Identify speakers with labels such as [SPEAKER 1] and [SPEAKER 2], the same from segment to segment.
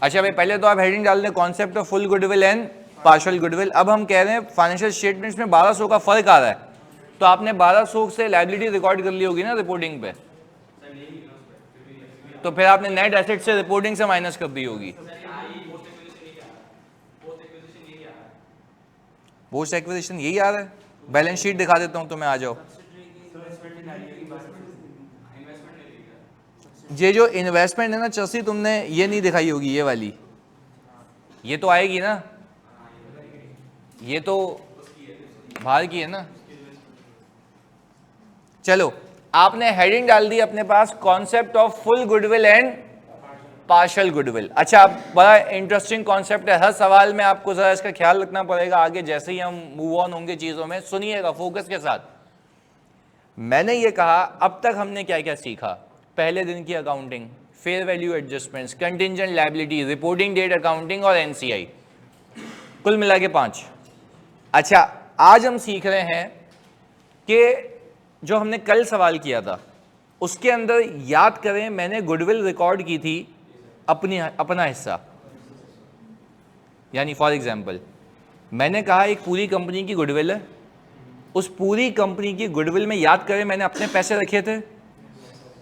[SPEAKER 1] अच्छा भाई, पहले तो आप हेडिंग डाल दें concept of full goodwill and partial goodwill. अब हम कह रहे हैं फाइनेंशियल स्टेटमेंट्स में 1200 का फर्क आ रहा है, तो आपने 1200 से लायबिलिटी रिकॉर्ड कर ली होगी ना रिपोर्टिंग पे, तो फिर आपने नेट एसेट से रिपोर्टिंग से माइनस कर दी होगी। पोस्ट एक्विजिशन यही आ रहा है, बैलेंस शीट दिखा देता हूं तुम्हें, आ जाओ। ये जो इन्वेस्टमेंट है ना चसी, तुमने ये नहीं दिखाई होगी, ये वाली, ये तो आएगी ना, ये तो बाहर की है ना। चलो, आपने हेडिंग डाल दी अपने पास concept of full goodwill and partial goodwill. अच्छा, बड़ा इंटरेस्टिंग कॉन्सेप्ट है, हर सवाल में आपको जरा इसका ख्याल रखना पड़ेगा आगे जैसे ही हम मूव ऑन होंगे चीजों में। सुनिएगा फोकस के साथ। मैंने ये कहा अब तक हमने क्या क्या सीखा, पहले दिन की accounting, fair value adjustments, contingent liability, reporting date accounting और एनसीआई, कुल मिला के 5। अच्छा, आज हम सीख रहे हैं कि जो हमने कल सवाल किया था उसके अंदर याद करें, मैंने गुडविल रिकॉर्ड की थी अपना हिस्सा, यानी फॉर एग्जांपल मैंने कहा एक पूरी कंपनी की गुडविल है, उस पूरी कंपनी की गुडविल में याद करें मैंने अपने पैसे रखे थे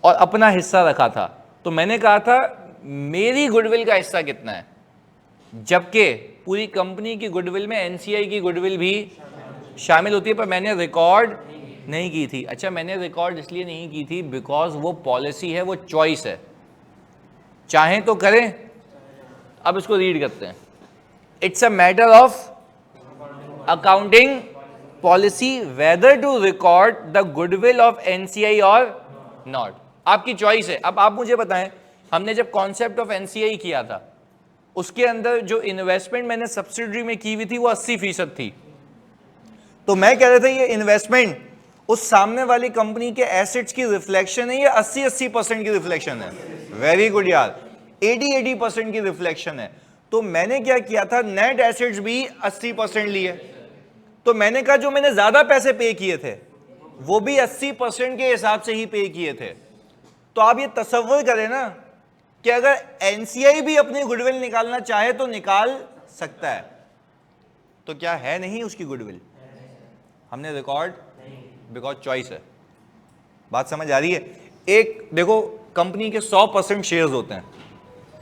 [SPEAKER 1] और अपना हिस्सा रखा था, तो मैंने कहा था मेरी गुडविल का हिस्सा कितना है, जबकि पूरी कंपनी की गुडविल में एनसीआई की गुडविल भी शामिल होती है, पर मैंने रिकॉर्ड नहीं की थी। अच्छा, मैंने रिकॉर्ड इसलिए नहीं की थी बिकॉज वो पॉलिसी है, वो चॉइस है, चाहें तो करें। अब इसको रीड करते हैं। It's a matter of accounting policy whether to record the goodwill of NCI और नॉट, आपकी चॉइस है। अब आप मुझे बताएं, हमने जब कॉन्सेप्ट ऑफ एनसीआई किया था उसके अंदर जो इन्वेस्टमेंट मैंने सब्सिडरी में की हुई थी वो 80% थी, तो मैं कह रहा था ये इन्वेस्टमेंट उस सामने वाली कंपनी के एसेट्स की रिफ्लेक्शन है, ये 80% की रिफ्लेक्शन है। वेरी गुड यार, 80% की रिफ्लेक्शन है। तो मैंने क्या किया था, नेट एसेट्स भी 80% लिए, तो मैंने कहा जो मैंने ज्यादा पैसे पे किए थे वो भी 80% के हिसाब से ही पे किए थे। तो आप ये तसव्वुर करें ना कि अगर एनसीआई भी अपनी गुडविल निकालना चाहे तो निकाल सकता है, तो क्या है नहीं उसकी गुडविल, हमने रिकॉर्ड बिकॉज चॉइस है। बात समझ आ रही है? एक देखो, कंपनी के 100% शेयर्स होते हैं,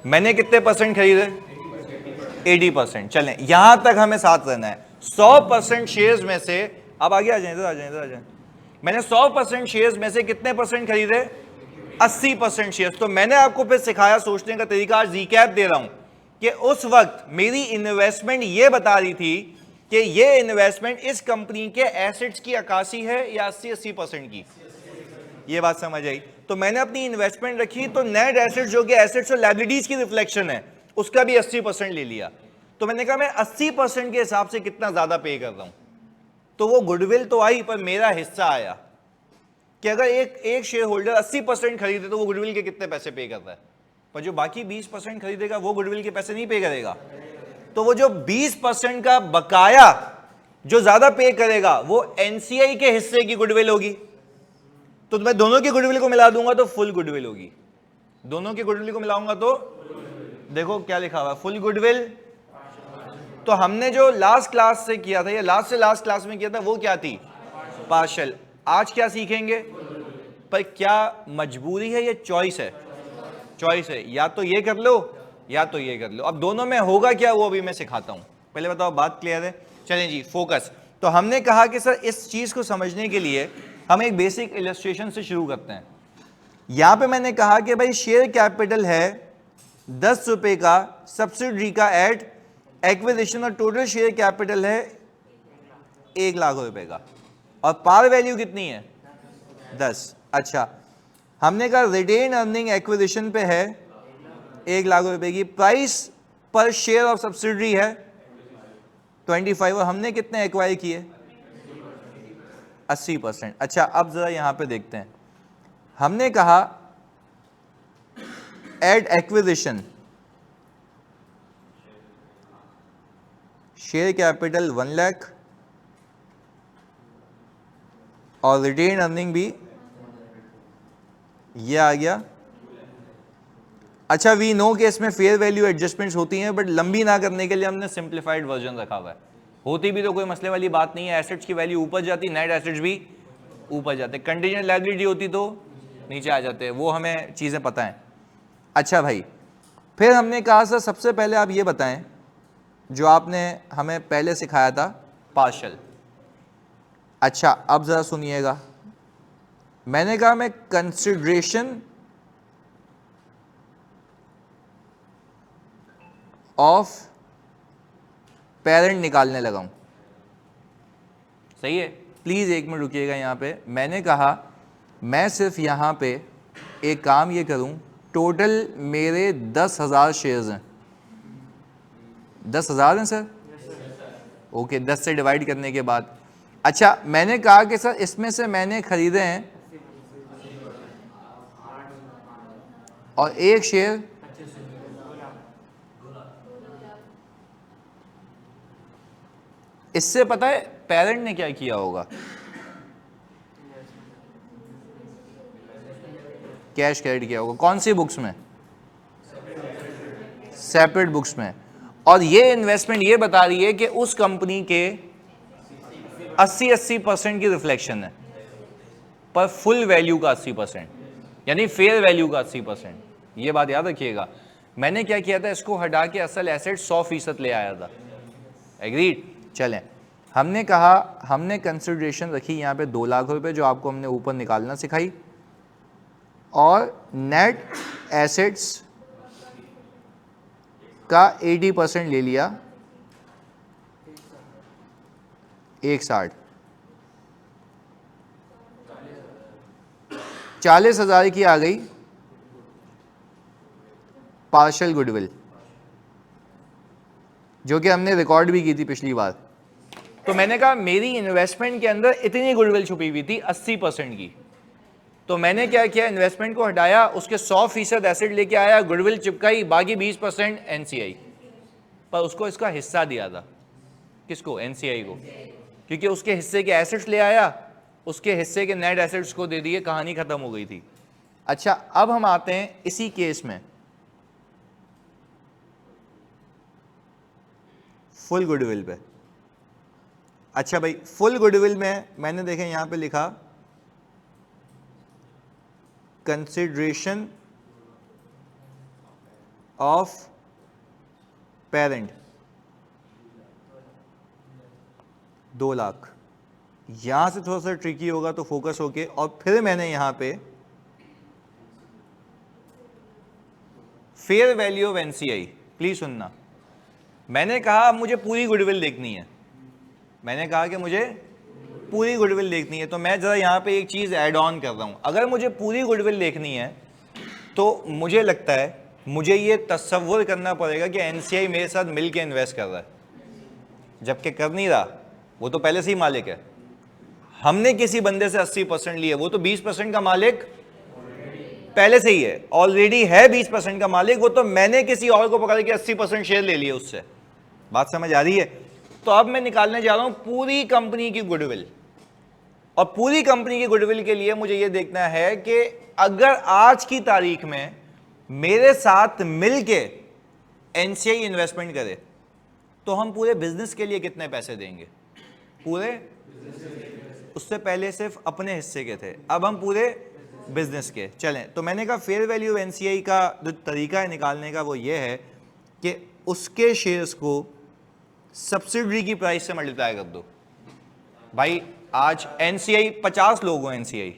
[SPEAKER 1] मैंने कितने परसेंट खरीदे, 80%। चलें, यहां तक हमें साथ रहना है। 100% शेयर्स में से, अब आगे आ जाए, इधर आ जाए, इधर आ जाए, मैंने 100% शेयर्स में से कितने परसेंट खरीदे, 80% शेयर्स। तो मैंने आपको फिर सिखाया सोचने का तरीका, आज रिकैप दे रहा हूं कि उस वक्त मेरी इन्वेस्टमेंट ये बता रही थी कि ये इन्वेस्टमेंट इस कंपनी के एसेट्स की 81 है या 80% की, ये बात समझ आई? तो मैंने अपनी इन्वेस्टमेंट रखी, तो नेट एसेट्स जो कि एसेट्स और लायबिलिटीज की रिफ्लेक्शन है उसका भी 80% ले लिया। तो मैंने कहा मैं 80% के हिसाब से कितना ज्यादा पे कर रहा हूं, तो वो गुडविल तो आई पर मेरा हिस्सा आया कि अगर एक शेयर होल्डर 80% खरीदे तो वो गुडविल के कितने पैसे पे करता है, पर जो बाकी 20% खरीदेगा वो गुडविल के पैसे नहीं पे करेगा। तो वो जो 20% का बकाया जो ज्यादा पे करेगा वो एनसीआई के हिस्से की गुडविल होगी। तो मैं दोनों की गुडविल को मिला दूंगा तो फुल गुडविल होगी, दोनों की गुडविल को मिलाऊंगा तो देखो क्या लिखा हुआ है, फुल गुडविल। तो हमने जो लास्ट क्लास से किया था, या लास्ट से लास्ट क्लास में किया था, वो क्या थी, पार्शियल। आज क्या सीखेंगे, पर क्या मजबूरी है, ये चॉइस है, चॉइस है, या तो ये कर लो या तो ये कर लो। अब दोनों में होगा क्या वो अभी मैं सिखाता हूं, पहले बताओ बात क्लियर है? चलें जी, फोकस। तो हमने कहा कि सर इस चीज को समझने के लिए हम एक बेसिक इलस्ट्रेशन से शुरू करते हैं। यहां पे मैंने कहा कि भाई शेयर कैपिटल है 10 रुपए का सब्सिडरी का एट एक्विजिशन, और टोटल शेयर कैपिटल है 1 लाख रुपए का, और पार वैल्यू कितनी है 10। अच्छा, हमने कहा रिटेन अर्निंग एक्विजिशन पे है 1 लाख रुपए की, प्राइस पर शेयर ऑफ सब्सिडरी है 25, और हमने कितने एक्वायर किए 80%। अच्छा, अब जरा यहां पे देखते हैं, हमने कहा add acquisition share capital 1 lakh और रिटेन अर्निंग भी ये आ गया अच्छा वी नो कि इसमें फेयर वैल्यू एडजस्टमेंट्स होती हैं, बट लंबी ना करने के लिए हमने सिंप्लीफाइड वर्जन रखा हुआ है। होती भी तो कोई मसले वाली बात नहीं है, एसेट्स की वैल्यू ऊपर जाती, नेट एसेट्स भी ऊपर जाते, कंटीजेंट लायबिलिटी होती तो नीचे आ जाते, वो हमें चीज़ें पता हैं। अच्छा भाई, फिर हमने कहा सर सबसे पहले आप ये बताएं जो आपने हमें पहले सिखाया था, पार्शल। अच्छा अब ज़रा सुनिएगा, मैंने कहा मैं कंसिडरेशन ऑफ पेरेंट निकालने लगा हूं। सही है, प्लीज एक मिनट रुकिएगा यहां पे। मैंने कहा मैं सिर्फ यहां पे एक काम ये करूं, टोटल मेरे 10,000 शेयर्स हैं। 10,000 हैं सर? ओके, 10 से डिवाइड करने के बाद, अच्छा मैंने कहा कि सर इसमें से मैंने खरीदे हैं और एक शेयर इससे पता है पेरेंट ने क्या किया होगा? कैश क्रेडिट किया होगा। कौन सी बुक्स में? सेपरेट बुक्स में। और ये इन्वेस्टमेंट ये बता रही है कि उस कंपनी के 80% की रिफ्लेक्शन है, पर फुल वैल्यू का 80%, यानी फेयर वैल्यू का 80%। ये बात याद रखिएगा। मैंने क्या किया था, इसको हटा के असल एसेट 100% ले आया था। एग्रीड? चलें, हमने कहा हमने कंसिडरेशन रखी यहाँ पे 2 लाख रुपए, जो आपको हमने ऊपर निकालना सिखाई, और नेट एसेट्स का 80% ले लिया, 160, 40,000 की आ गई पार्शियल गुडविल, जो कि हमने रिकॉर्ड भी की थी पिछली बार। तो मैंने कहा मेरी इन्वेस्टमेंट के अंदर इतनी गुडविल छुपी हुई थी 80% की, तो मैंने क्या किया, इन्वेस्टमेंट को हटाया, उसके 100% एसेट लेके आया, गुडविल चिपकाई, बाकी 20% एनसीआई, पर उसको इसका हिस्सा दिया था। किसको? एनसीआई को, क्योंकि उसके हिस्से के एसेट्स ले आया, उसके हिस्से के नेट एसेट्स को दे दिए, कहानी खत्म हो गई थी। अच्छा अब हम आते हैं इसी केस में फुल गुडविल पे। अच्छा भाई, फुल गुडविल में मैंने देखें यहां पे लिखा कंसिडरेशन ऑफ पेरेंट 2 लाख। यहां से थोड़ा सा ट्रिकी होगा तो फोकस होके, और फिर मैंने यहां पे fair value of NCI, please सुनना, मैंने कहा मुझे पूरी गुडविल देखनी है, मैंने कहा कि मुझे पूरी गुडविल देखनी है, तो मैं जरा यहाँ पे एक चीज़ ऐड ऑन कर रहा हूँ। अगर मुझे पूरी गुडविल देखनी है तो मुझे लगता है मुझे ये तस्वुर करना पड़ेगा कि एनसीआई मेरे साथ मिल के इन्वेस्ट कर रहा है, जबकि कर नहीं रहा, वो तो पहले से ही मालिक है। हमने किसी बंदे से 80% लिए, वो तो 20% का मालिक पहले से ही है, ऑलरेडी है 20% का मालिक, वो तो मैंने किसी और को पकड़ के 80% शेयर ले लिए उससे। बात समझ आ रही है? तो अब मैं निकालने जा रहा हूं पूरी कंपनी की गुडविल, और पूरी कंपनी की गुडविल के लिए मुझे यह देखना है कि अगर आज की तारीख में मेरे साथ मिलके एनसीआई इन्वेस्टमेंट करे तो हम पूरे बिजनेस के लिए कितने पैसे देंगे? पूरे, उससे पहले सिर्फ अपने हिस्से के थे, अब हम पूरे बिजनेस के। चलें, तो मैंने कहा फेयर वैल्यू एनसीआई का जो तरीका है निकालने का वो ये है कि उसके शेयर्स को सब्सिडरी की प्राइस से मल्टीप्लाई कर दो। भाई आज एनसीआई 50 लोग हो, एनसीआई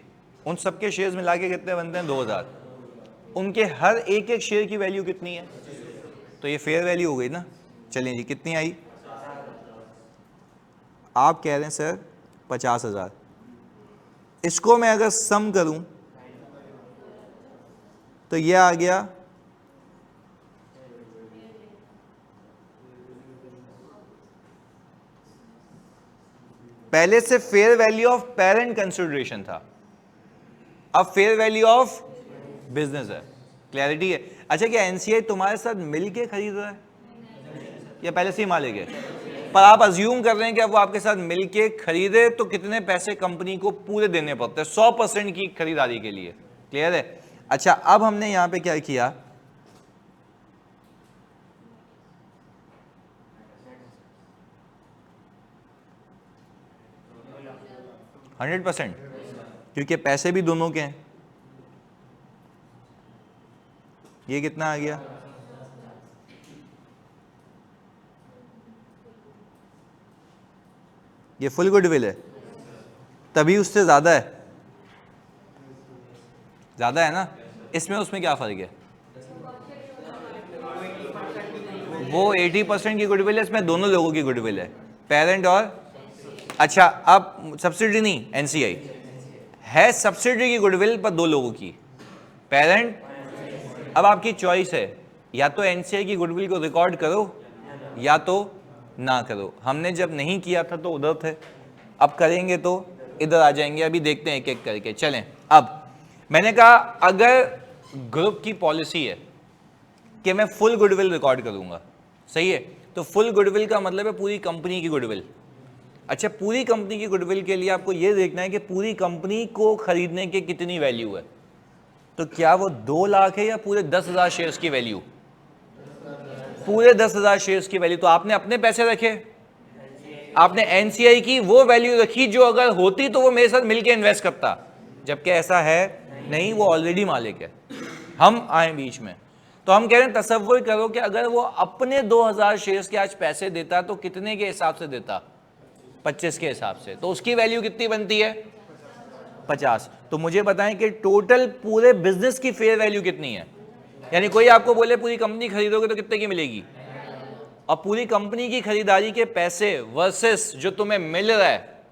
[SPEAKER 1] उन सबके शेयर्स मिला के कितने बनते हैं? 2000। उनके हर एक एक शेयर की वैल्यू कितनी है? तो ये फेयर वैल्यू हो गई ना। चलिए जी, कितनी आई? आप कह रहे हैं सर 50,000। इसको मैं अगर सम करूं तो ये आ गया पहले से fair value of parent consideration था, अब फेयर वैल्यू ऑफ बिजनेस है। क्लैरिटी है? अच्छा, क्या एनसीआई तुम्हारे साथ मिलके खरीद रहा है या पहले से ही मालिक है? पर आप अज्यूम कर रहे हैं कि अब वो आपके साथ मिलके खरीदे तो कितने पैसे कंपनी को पूरे देने पड़ते हैं 100% की खरीदारी के लिए। क्लियर है? अच्छा, अब हमने यहां पे क्या किया, 100%, क्योंकि पैसे भी दोनों के हैं। ये कितना आ गया? ये फुल गुडविल है, तभी उससे ज्यादा है, ज्यादा है ना। इसमें उसमें क्या फर्क है? वो 80% की गुडविल है, इसमें दोनों लोगों की गुडविल है, पेरेंट और अच्छा अब सब्सिडी नहीं, एनसीआई है सब्सिडी की गुडविल पर दो लोगों की, पेरेंट। अब आपकी चॉइस है, या तो एनसीआई की गुडविल को रिकॉर्ड करो या तो ना करो। हमने जब नहीं किया था तो उधर थे, अब करेंगे तो इधर आ जाएंगे। अभी देखते हैं एक एक करके। चलें, अब मैंने कहा अगर ग्रुप की पॉलिसी है कि मैं फुल गुडविल रिकॉर्ड करूंगा, सही है, तो फुल गुडविल का मतलब है पूरी कंपनी की गुडविल। अच्छा, पूरी कंपनी की गुडविल के लिए आपको यह देखना है कि पूरी कंपनी को खरीदने के कितनी वैल्यू है। तो क्या वो 2 लाख है या पूरे 10,000 शेयर्स की वैल्यू? पूरे 10,000 शेयर्स की वैल्यू। तो आपने अपने पैसे रखे, आपने एनसीआई की वो वैल्यू रखी जो अगर होती तो वो मेरे साथ मिलके इन्वेस्ट करता, जबकि ऐसा है नहीं, वो ऑलरेडी मालिक है, हम आए बीच में। तो हम कह रहे हैं तसव्वुर करो कि अगर वो अपने 2,000 शेयर्स के आज पैसे देता तो कितने के हिसाब से देता? 25 के हिसाब से। तो उसकी वैल्यू कितनी बनती है? 50। तो मुझे बताएं कि टोटल पूरे बिजनेस की फेयर वैल्यू कितनी है? यानी कोई आपको बोले पूरी कंपनी खरीदोगे तो कितने की मिलेगी, और पूरी कंपनी की खरीदारी के पैसे वर्सेस जो तुम्हें मिल रहा है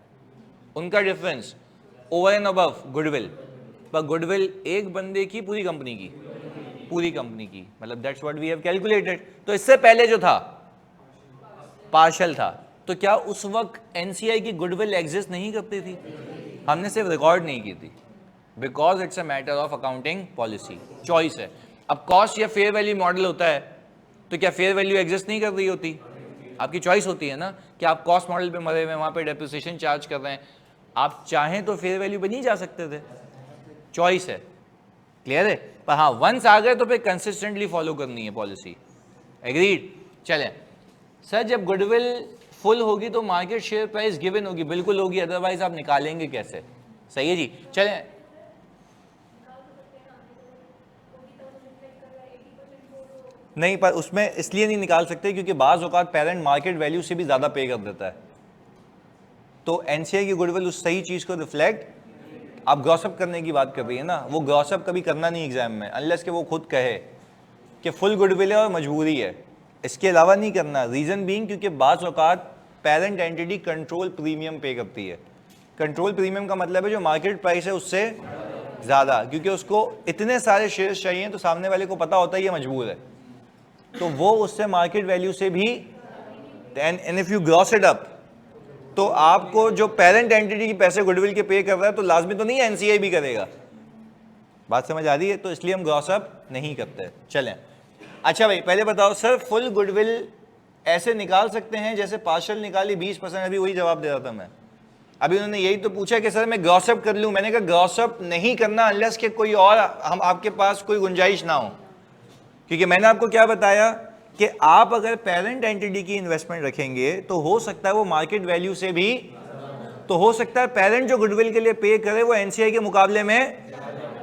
[SPEAKER 1] उनका difference over and above goodwill. पर गुडविल एक बंदे की, पूरी कंपनी की, पूरी कंपनी की, मतलब that's what we have calculated. तो इससे पहले जो था पार्शियल था, तो क्या उस वक्त एनसीआई की गुडविल एग्जिस्ट नहीं करती थी? हमने सिर्फ रिकॉर्ड नहीं की थी, because it's a matter of accounting policy, choice है। अब कॉस्ट या फेयर वैल्यू मॉडल होता है, तो क्या फेयर वैल्यू एग्जिस्ट नहीं कर रही होती? आपकी चॉइस होती है ना कि आप कॉस्ट मॉडल पे मरे हुए, वहां पे डेप्रिसिएशन चार्ज कर रहे हैं, आप चाहें तो फेयर वैल्यू पे नहीं जा सकते थे, चॉइस है, क्लियर है। पर हाँ, वंस आ गए तो फिर कंसिस्टेंटली फॉलो करनी है पॉलिसी, एग्रीड। चलें सर, जब गुडविल फुल होगी तो मार्केट शेयर प्राइस गिवन होगी, बिल्कुल होगी, अदरवाइज आप निकालेंगे कैसे? सही है जी। चलें, नहीं, पर उसमें इसलिए नहीं निकाल सकते क्योंकि बाज़ औक़ात पेरेंट मार्केट वैल्यू से भी ज़्यादा पे कर देता है, तो एनसीआई की गुडविल उस सही चीज़ को रिफ्लेक्ट, आप गॉसिप करने की बात कर रही है ना, वो गॉसिप कभी करना नहीं एग्जाम में, अनलेस कि वो खुद कहे कि फुल गुडविल है और मजबूरी है, इसके अलावा नहीं करना। रीज़न बीइंग क्योंकि बाज़ औक़ात पेरेंट एंटिटी कंट्रोल प्रीमियम पे करती है। कंट्रोल प्रीमियम का मतलब है जो मार्केट प्राइस है उससे ज़्यादा, क्योंकि उसको इतने सारे शेयर्स चाहिए तो सामने वाले को पता होता है ये मजबूर है, तो वो उससे मार्केट वैल्यू से भी, and if you gross it up, तो आपको जो पेरेंट एंटिटी की पैसे गुडविल के पे कर रहा है तो लाजमी तो नहीं है एनसीआई भी करेगा। बात समझ आ रही है? तो इसलिए हम ग्रॉस अप नहीं करते। चलें, अच्छा भाई पहले बताओ सर, फुल गुडविल ऐसे निकाल सकते हैं जैसे पार्शियल निकाली 20%? अभी वही जवाब दे रहा था मैं। अभी उन्होंने यही तो पूछा कि सर मैं ग्रॉस अप कर लूं, मैंने कहा ग्रॉस अप नहीं करना अनलेस कि कोई और हम आपके पास कोई गुंजाइश ना हो, क्योंकि मैंने आपको क्या बताया कि आप अगर पेरेंट एंटिटी की इन्वेस्टमेंट रखेंगे तो हो सकता है वो मार्केट वैल्यू से भी, तो हो सकता है पेरेंट जो गुडविल के लिए पे करे वो एनसीआई के मुकाबले में,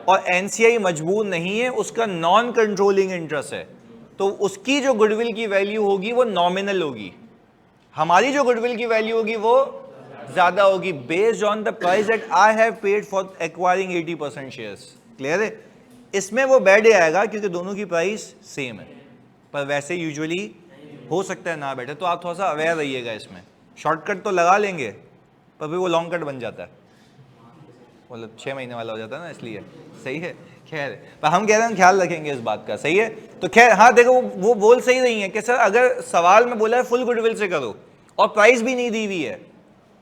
[SPEAKER 1] और एनसीआई मजबूर नहीं है, उसका नॉन कंट्रोलिंग इंटरेस्ट है, तो उसकी जो गुडविल की वैल्यू होगी वो नॉमिनल होगी, हमारी जो गुडविल की वैल्यू होगी वो ज्यादा होगी, based on the price that I have paid for acquiring 80% shares. Clear है? इसमें वो बैठे आएगा क्योंकि दोनों की प्राइस सेम है, पर वैसे यूजुअली हो सकता है ना बैठे, तो आप थोड़ा सा अवेयर रहिएगा इसमें। शॉर्टकट तो लगा लेंगे पर फिर वो लॉन्ग कट बन जाता है, मतलब 6 महीने वाला हो जाता है ना, इसलिए सही है। खैर, पर हम कह रहे हैं ख्याल रखेंगे इस बात का, सही है। तो खैर हाँ देखो, वो बोल सही रही है कि सर अगर सवाल में बोला है फुल गुडविल से करो और प्राइस भी नहीं दी हुई है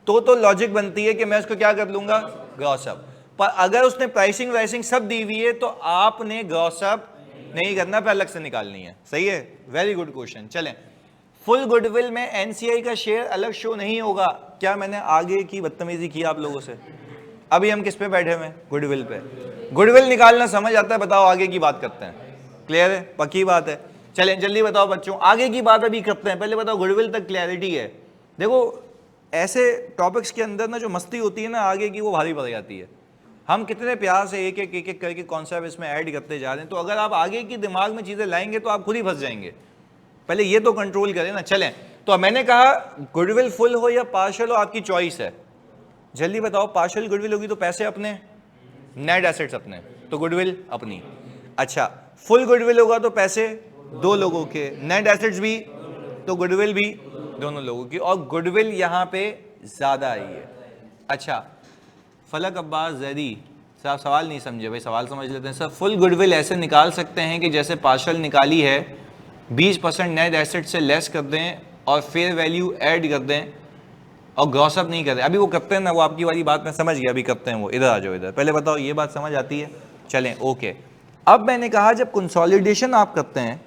[SPEAKER 1] तो लॉजिक बनती है कि मैं उसको क्या कर लूंगा, ग्रॉस अप। पर अगर उसने प्राइसिंग वाइसिंग सब दी हुई है तो आपने ग्रॉस अप नहीं करना, पे अलग से निकालनी है, सही है। Very good question. चलें, फुल गुडविल में एनसीआई का शेयर अलग शो नहीं होगा। क्या मैंने आगे की बदतमीजी की आप लोगों से? अभी हम किस पे बैठे हुए? गुडविल पे। गुडविल निकालना समझ आता है, बताओ आगे की बात करते हैं। क्लियर है? पक्की बात है। चलें जल्दी बताओ बच्चों, आगे की बात अभी करते हैं, पहले बताओ गुडविल तक क्लैरिटी है? देखो ऐसे टॉपिक्स के अंदर ना जो मस्ती होती है ना आगे की, वो भारी पड़ जाती है। हम कितने प्यार से एक एक करके कॉन्सेप्ट इसमें ऐड करते जा रहे हैं, तो अगर आप आगे की दिमाग में चीज़ें लाएंगे तो आप खुद ही फंस जाएंगे। पहले ये तो कंट्रोल करें ना। चलें, तो मैंने कहा गुडविल फुल हो या पार्शियल हो, आपकी चॉइस है। जल्दी बताओ, पार्शियल गुडविल होगी तो पैसे अपने, नेट एसेट्स अपने, तो गुडविल अपनी। अच्छा, फुल गुडविल होगा तो पैसे दो लोगों के, नेट एसेट्स भी, तो गुडविल भी दोनों लोगों की, और गुडविल यहां पे ज्यादा आई है। अच्छा, फलक अब्बास जैदी साहब सवाल नहीं समझे भाई, सवाल समझ लेते हैं। सर फुल गुडविल ऐसे निकाल सकते हैं कि जैसे पार्शियल निकाली है 20% नेट एसेट से लेस कर दें और फेयर वैल्यू ऐड कर दें और ग्रॉस अप नहीं करते। अभी वो करते हैं ना, वो आपकी वाली बात मैं समझ गया, अभी करते हैं वो। इधर आ जाओ, इधर पहले बताओ ये बात समझ आती है? चलें, ओके। अब मैंने कहा जब कंसोलिडेशन आप करते हैं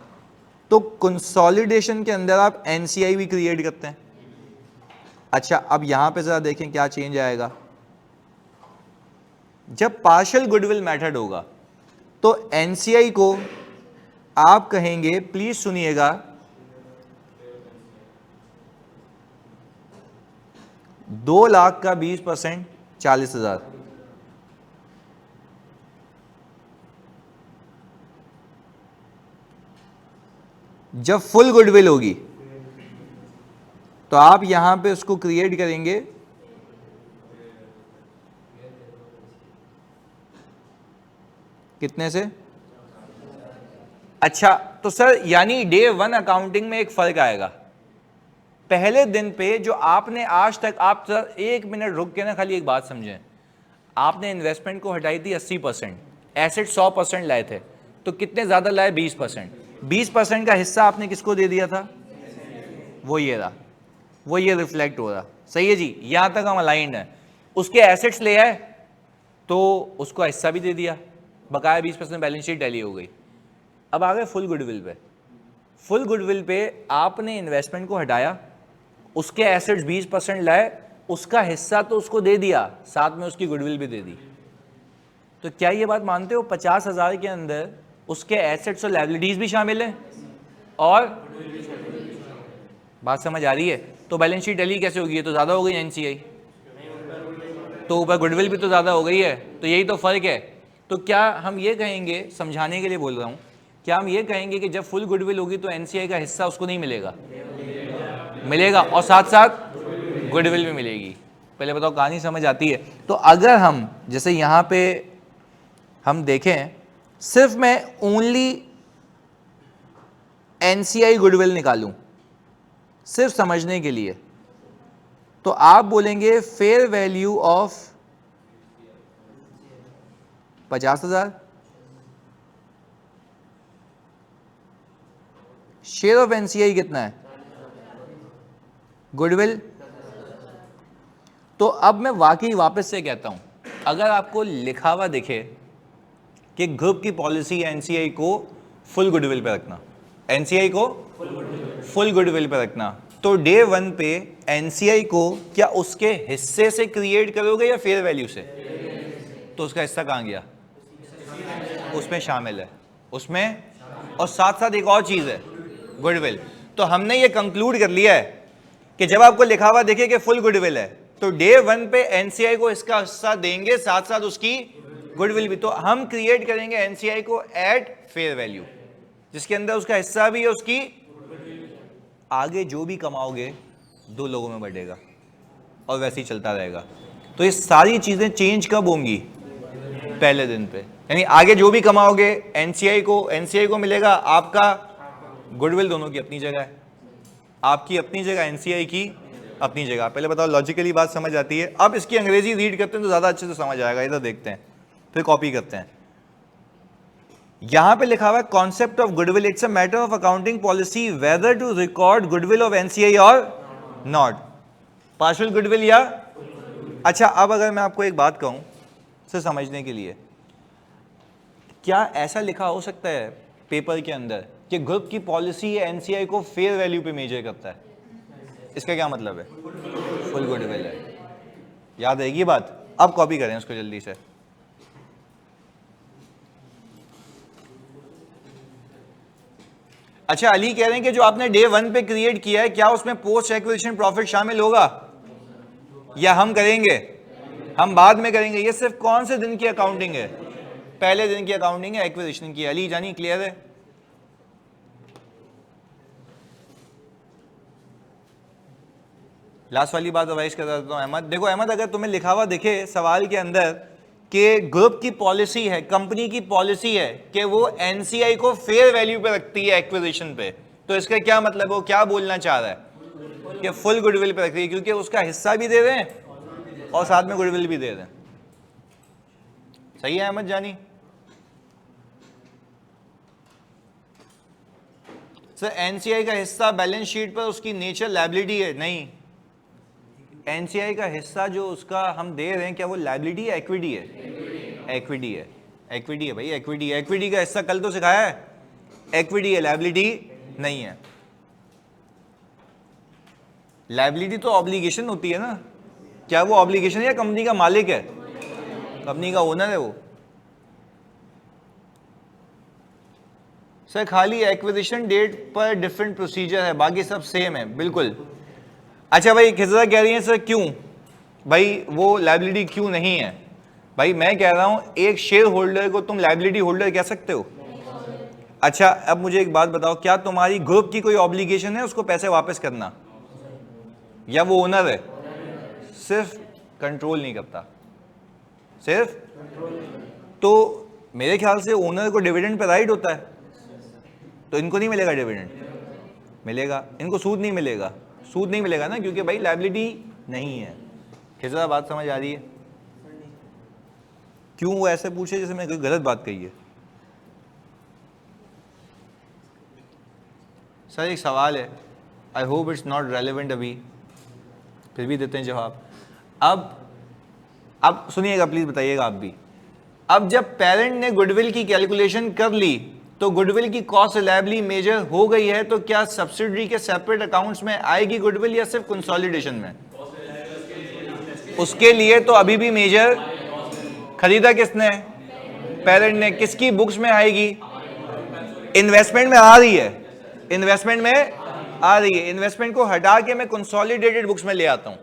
[SPEAKER 1] तो कंसोलिडेशन के अंदर आप एनसीआई भी क्रिएट करते हैं। अच्छा, अब यहां पे जरा देखें क्या चेंज आएगा। जब पार्शियल गुडविल मेथड होगा तो एनसीआई को आप कहेंगे, प्लीज सुनिएगा, 2 लाख का 20% 40,000। जब फुल गुडविल होगी तो आप यहां पे उसको क्रिएट करेंगे कितने से? अच्छा, तो सर यानी डे 1 अकाउंटिंग में एक फर्क आएगा। पहले दिन पे जो आपने आज तक, आप सर 1 मिनट रुक के ना खाली एक बात समझें, आपने इन्वेस्टमेंट को हटाई थी 80%, एसेट 100% लाए थे, तो कितने ज्यादा लाए? 20%। 20% का हिस्सा आपने किसको दे दिया था? वो ये रहा, वो ये रिफ्लेक्ट हो रहा। सही है जी, यहां तक हम अलाइंड हैं। उसके एसेट्स ले आए तो उसको हिस्सा भी दे दिया, बकाया 20% बैलेंस शीट टैली हो गई। अब आ गए फुल गुडविल पे। फुल गुडविल पे आपने इन्वेस्टमेंट को हटाया, उसके एसेट्स 20% लाए, उसका हिस्सा तो उसको दे दिया, साथ में उसकी गुडविल भी दे दी। तो क्या ये बात मानते हो 50,000 के अंदर उसके एसेट्स और लायबिलिटीज भी शामिल है और बात समझ आ रही है? तो बैलेंस शीट टैली कैसे होगी? ये तो ज्यादा हो गई एनसीआई, तो ऊपर गुडविल भी तो ज्यादा हो गई है, तो यही तो फर्क है। तो क्या हम ये कहेंगे, समझाने के लिए बोल रहा हूं, क्या हम ये कहेंगे कि जब फुल गुडविल होगी तो एनसीआई का हिस्सा उसको नहीं मिलेगा? मिलेगा, और साथ साथ गुडविल भी मिलेगी। पहले बताओ कहानी समझ आती है? तो अगर हम जैसे यहां पे हम देखें, सिर्फ मैं ओनली एनसीआई गुडविल निकालूं सिर्फ समझने के लिए, तो आप बोलेंगे fair value of 50,000, share of NCI कितना है? गुडविल। तो अब मैं वाकई वापस से कहता हूं, अगर आपको लिखा हुआ दिखे कि ग्रुप की पॉलिसी एनसीआई को फुल गुडविल पे रखना, एनसीआई को फुल गुडविल पे रखना, तो डे 1 पे एनसीआई को क्या उसके हिस्से से क्रिएट करोगे या फेयर वैल्यू से? तो उसका हिस्सा कहां गया? उसमें शामिल है, उसमें। और साथ साथ एक और चीज है, गुडविल। तो हमने ये कंक्लूड कर लिया है कि जब आपको लिखा हुआ देखे कि फुल गुडविल है तो डे 1 पे एनसीआई को इसका हिस्सा देंगे, साथ साथ उसकी गुडविल भी। तो हम क्रिएट करेंगे एनसीआई को एट फेयर वैल्यू, जिसके अंदर उसका हिस्सा भी है, उसकी। आगे जो भी कमाओगे 2 लोगों में बढ़ेगा और वैसे ही चलता रहेगा। तो ये सारी चीजें चेंज कब होंगी? पहले दिन पे। यानी आगे जो भी कमाओगे एनसीआई को मिलेगा, आपका गुडविल दोनों की अपनी जगह है, आपकी अपनी जगह, एनसीआई की अपनी जगह। पहले बताओ लॉजिकली बात समझ आती है? अब इसकी अंग्रेजी रीड करते हैं तो ज्यादा अच्छे से समझ आएगा। इधर देखते हैं, फिर कॉपी करते हैं। यहां पे लिखा हुआ है concept of goodwill, it's a matter of accounting policy whether to record goodwill of NCI और नॉट, पार्शियल गुडविल या। अच्छा, अब अगर मैं आपको एक बात कहूं से समझने के लिए, क्या ऐसा लिखा हो सकता है पेपर के अंदर कि ग्रुप की पॉलिसी एनसीआई को फेयर वैल्यू पे मेजर करता है? इसका क्या मतलब है? फुल गुडविल है। याद रहेगी बात? अब कॉपी करें उसको जल्दी से। अच्छा, अली कह रहे हैं कि जो आपने डे 1 पे क्रिएट किया है, क्या उसमें पोस्ट एक्विजिशन प्रॉफिट शामिल होगा? या हम करेंगे? हम बाद में करेंगे। ये सिर्फ कौन से दिन की अकाउंटिंग है? पहले दिन की अकाउंटिंग है, एक्विजिशन की। अली जानी क्लियर है? लास्ट वाली बात रिवाइज कर देता हूं अहमद। देखो अहमद, अगर तुम्हें लिखा हुआ दिखे सवाल के अंदर कि ग्रुप की पॉलिसी है, कंपनी की पॉलिसी है कि वो एनसीआई को फेयर वैल्यू पे रखती है एक्विजिशन पे, तो इसका क्या मतलब है? वो क्या बोलना चाह रहा है कि फुल गुडविल पे रख रही है, क्योंकि उसका हिस्सा भी दे रहे हैं और साथ में गुडविल भी दे रहे हैं। सही है अहमद जानी? सर एनसीआई का हिस्सा बैलेंस शीट पर उसकी नेचर लायबिलिटी है? नहीं, एनसीआई का हिस्सा जो उसका हम दे रहे हैं, क्या वो लायबिलिटी है इक्विटी है? इक्विटी है, इक्विटी है भाई, इक्विटी है। इक्विटी का हिस्सा कल तो सिखाया है, इक्विटी है, लायबिलिटी नहीं है। लायबिलिटी तो ऑब्लिगेशन होती है ना। क्या वो ऑब्लिगेशन है या कंपनी का मालिक है? कंपनी का ओनर है वो। सर खाली एक्विजिशन डेट पर डिफरेंट प्रोसीजर है, बाकी सब सेम है। बिल्कुल। अच्छा भाई, खिजरा कह रही है सर क्यों भाई वो लायबिलिटी क्यों नहीं है? भाई मैं कह रहा हूं एक शेयर होल्डर को तुम लायबिलिटी होल्डर कह सकते हो? अच्छा अब मुझे एक बात बताओ, क्या तुम्हारी ग्रुप की कोई ऑब्लिगेशन है उसको पैसे वापस करना, या वो ओनर है? सिर्फ कंट्रोल नहीं करता, सिर्फ। तो मेरे ख्याल से ओनर को डिविडेंड पे राइट होता है, तो इनको नहीं मिलेगा डिविडेंड? मिलेगा। इनको सूद नहीं मिलेगा? सूद नहीं मिलेगा ना, क्योंकि भाई लायबिलिटी नहीं है। खिजरा बात समझ आ रही है? क्यों वो ऐसे पूछे जैसे मैंने कोई गलत बात कही है? सर एक सवाल है, I hope it's not relevant अभी, फिर भी देते हैं जवाब। अब सुनिएगा प्लीज, बताइएगा आप भी। अब जब पेरेंट ने गुडविल की कैलकुलेशन कर ली तो गुडविल की कॉस्ट रिलायबली मेजर हो गई है, तो क्या सब्सिडरी के सेपरेट अकाउंट्स में आएगी गुडविल या सिर्फ कंसोलिडेशन में? उसके लिए तो अभी भी मेजर खरीदा किसने? पेरेंट ने। किसकी बुक्स में आएगी? इन्वेस्टमेंट में आ रही है, इन्वेस्टमेंट में आ रही है। इन्वेस्टमेंट को हटा के मैं कंसोलिडेटेड बुक्स में ले आता हूं,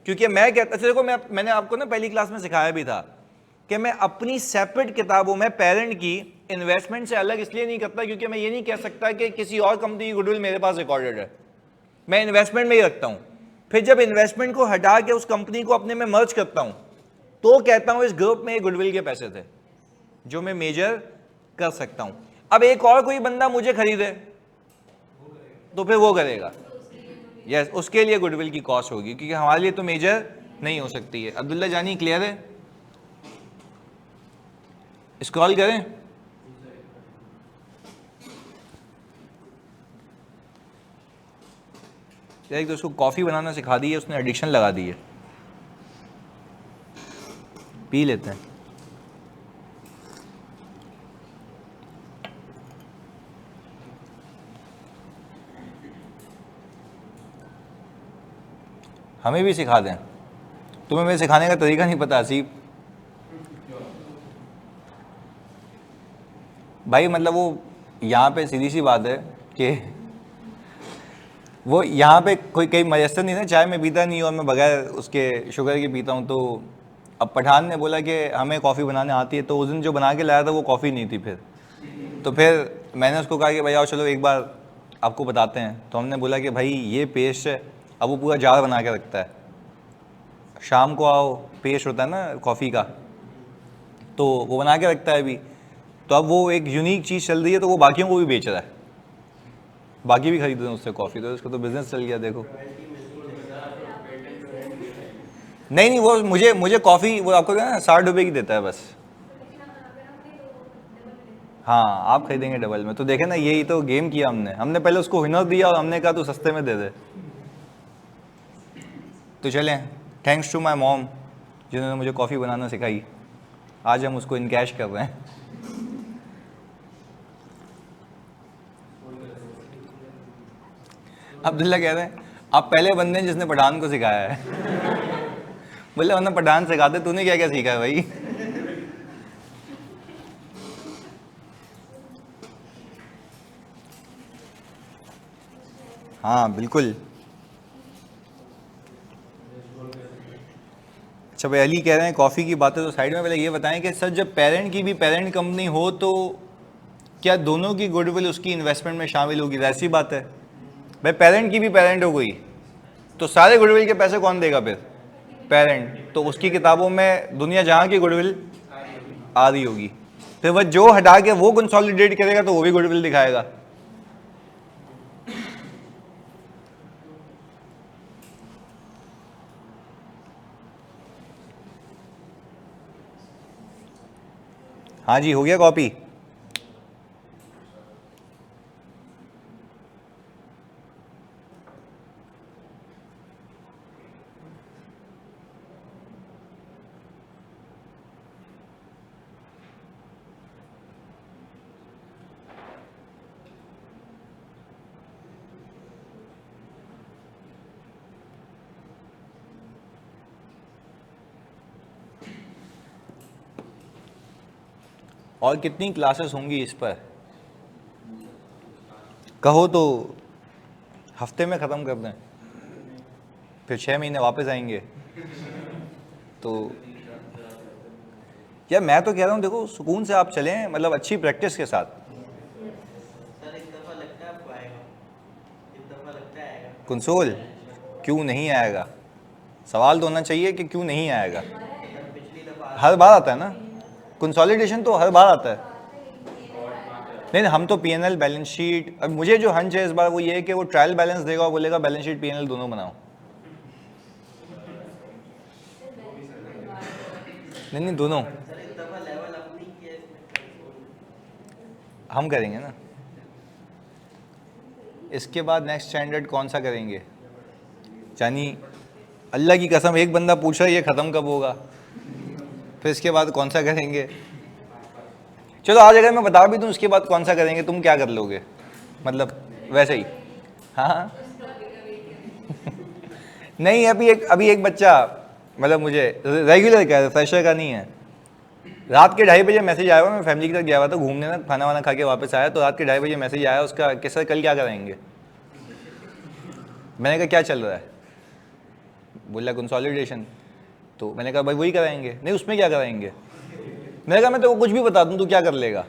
[SPEAKER 1] क्योंकि मैं कहता, देखो मैंने आपको ना पहली क्लास में सिखाया भी था कि मैं अपनी सेपरेट किताबों में पेरेंट की इन्वेस्टमेंट से अलग इसलिए नहीं करता क्योंकि मैं ये नहीं कह सकता कि किसी और कंपनी की गुडविल मेरे पास रिकॉर्डेड है। मैं इन्वेस्टमेंट में ही रखता हूं। फिर जब इन्वेस्टमेंट को हटा के उस कंपनी को अपने में मर्ज करता हूं, तो कहता हूं इस ग्रुप में गुडविल के पैसे थे जो मैं मेजर कर सकता हूं। अब एक और कोई बंदा मुझे खरीदे तो फिर वो करेगा, यस, उसके लिए गुडविल की कॉस्ट होगी, क्योंकि हमारे लिए तो मेजर नहीं हो सकती है। अब्दुल्ला जानी क्लियर है? स्क्रॉल करें। एक तो उसको कॉफी बनाना सिखा दी है उसने, एडिक्शन लगा दी है। पी लेते हैं। हमें भी सिखा दें। तुम्हें मेरे सिखाने का तरीका नहीं पता हसीब भाई। मतलब वो यहाँ पे सीधी सी बात है कि वो यहाँ पे कोई कहीं मयसर नहीं था, चाय में पीता नहीं और मैं बगैर उसके शुगर की पीता हूँ। तो अब पठान ने बोला कि हमें कॉफ़ी बनाने आती है, तो उस दिन जो बना के लाया था वो कॉफ़ी नहीं थी। तो फिर मैंने उसको कहा कि भाई आओ चलो एक बार आपको बताते हैं। तो हमने बोला कि भाई ये पेस्ट है। अब वो पूरा जार बना के रखता है, शाम को आओ, पेस्ट होता है ना कॉफ़ी का, तो वो बना के रखता है अभी। तो अब वो एक यूनिक चीज़ चल रही है, तो वो बाकियों को भी बेच रहा है, बाकी भी खरीद रहे हैं उससे कॉफ़ी, तो उसका तो बिजनेस चल गया। देखो नहीं वो मुझे कॉफ़ी वो आपको ना 60 रुपये की देता है बस। हाँ आप खरीदेंगे डबल में, तो देखे ना, यही तो गेम किया हमने पहले उसको हिनर दिया और हमने कहा तू सस्ते में दे दे। तो चलें, थैंक्स टू माय मॉम जिन्होंने मुझे कॉफ़ी बनाना सिखाई। आज हम उसको इनकैश कर रहे हैं। अब्दुल्ला कह रहे हैं आप पहले बंदे हैं जिसने पठान को सिखाया है। बोले वरना पठान सिखाते, तूने क्या क्या सीखा है भाई? हाँ बिल्कुल।
[SPEAKER 2] अच्छा भाई, अली कह रहे हैं कॉफ़ी की बातें तो साइड में, पहले ये बताएं कि सर जब पेरेंट की भी पेरेंट कंपनी हो तो क्या दोनों की गुडविल उसकी इन्वेस्टमेंट में शामिल होगी? ऐसी बात है भाई, पेरेंट की भी पेरेंट हो गई तो सारे गुडविल के पैसे कौन देगा फिर? पेरेंट। तो उसकी किताबों में दुनिया जहाँ की गुडविल आ रही होगी, फिर वह जो हटा के वो कंसोलिडेट करेगा तो वो भी गुडविल दिखाएगा। हाँ जी, हो गया कॉपी? और कितनी क्लासेस होंगी इस पर? कहो तो हफ्ते में ख़त्म कर दें, फिर 6 महीने वापस आएंगे। तो यार मैं तो कह रहा हूँ देखो, सुकून से आप चलें, मतलब अच्छी प्रैक्टिस के साथ।
[SPEAKER 3] सर एक दफा लगता है आपको आएगा, एक दफा लगता है आएगा।
[SPEAKER 2] कंसोल क्यों नहीं आएगा? सवाल तो होना चाहिए कि क्यों नहीं आएगा।
[SPEAKER 3] सर पिछली दफा
[SPEAKER 2] हर बार आता है ना कंसोलिडेशन, तो हर बार आता है। नहीं, हम तो पीएनएल बैलेंस शीट, अब मुझे जो हंच है इस बार वो ये है कि वो ट्रायल बैलेंस देगा और बोलेगा बैलेंस शीट पीएनएल दोनों बनाओ। नहीं नहीं, दोनों
[SPEAKER 3] सर इस दफा लेवल अप नहीं किया इसमें कंसोल।
[SPEAKER 2] हम करेंगे ना। इसके बाद नेक्स्ट स्टैंडर्ड कौन सा करेंगे? यानी अल्लाह की कसम, एक बंदा पूछ रहा है ये ख़त्म कब होगा, फिर इसके बाद कौन सा करेंगे? चलो आज अगर मैं बता भी दूं उसके बाद कौन सा करेंगे, तुम क्या कर लोगे? मतलब वैसे ही। हाँ हाँ। नहीं, अभी एक बच्चा मतलब मुझे रेगुलर का है, फ्रेशर का नहीं है। रात के 2:30 बजे मैसेज आया हुआ, मैं फैमिली के साथ गया हुआ था घूमने ना, खाना वाना खा के वापस आया तो रात के 2:30 बजे मैसेज आया उसका कि सर कल क्या कराएंगे। मैंने कहा क्या चल रहा है? बोला कंसोलिडेशन। तो मैंने कहा भाई वही कराएंगे। नहीं, उसमें क्या कराएंगे? मैंने कहा मैं तो कुछ भी बता दूं तू क्या कर लेगा?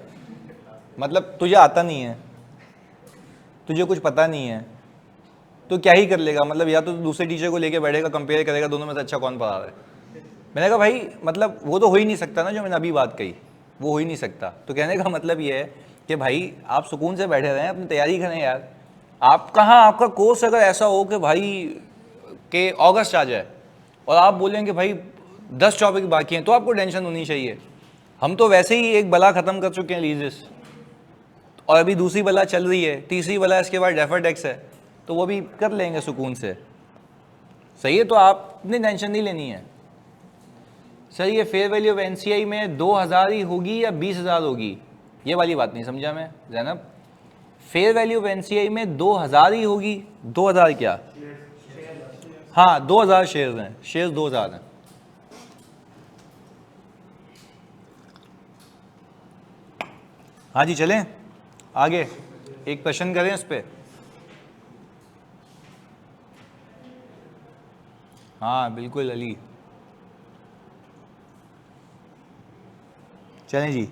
[SPEAKER 2] मतलब तुझे आता नहीं है, तुझे कुछ पता नहीं है, तो क्या ही कर लेगा? मतलब या तो दूसरे टीचर को लेके बैठेगा, कंपेयर करेगा दोनों में से अच्छा कौन पढ़ा रहा है। मैंने कहा भाई मतलब वो तो हो ही नहीं सकता ना, जो मैंने अभी बात कही वो हो ही नहीं सकता। तो कहने का मतलब ये है कि भाई आप सुकून से बैठे रहें, अपनी तैयारी करें यार। आप कहाँ, आपका कोर्स अगर ऐसा हो कि भाई के अगस्त आ जाए और आप बोलेंगे भाई 10 टॉपिक बाकी हैं, तो आपको टेंशन होनी चाहिए। हम तो वैसे ही एक बला ख़त्म कर चुके हैं, लीजिस, और अभी दूसरी बला चल रही है, तीसरी बला इसके बाद डेफर्डेक्स है, तो वो भी कर लेंगे सुकून से। सही है, तो आपने टेंशन नहीं लेनी है। सर ये फेयर वैल्यू ऑफ एनसीआई में 2000 ही होगी या 20,000 होगी? ये वाली बात नहीं समझा मैं Zainab. Fair value of NCI में 2000 ही होगी? 2000 क्या? हाँ 2000 शेयर्स हैं, शेयर्स 2000 हैं। हाँ जी चलें आगे, एक क्वेश्चन करें इस पे। हाँ बिल्कुल अली, चलें जी।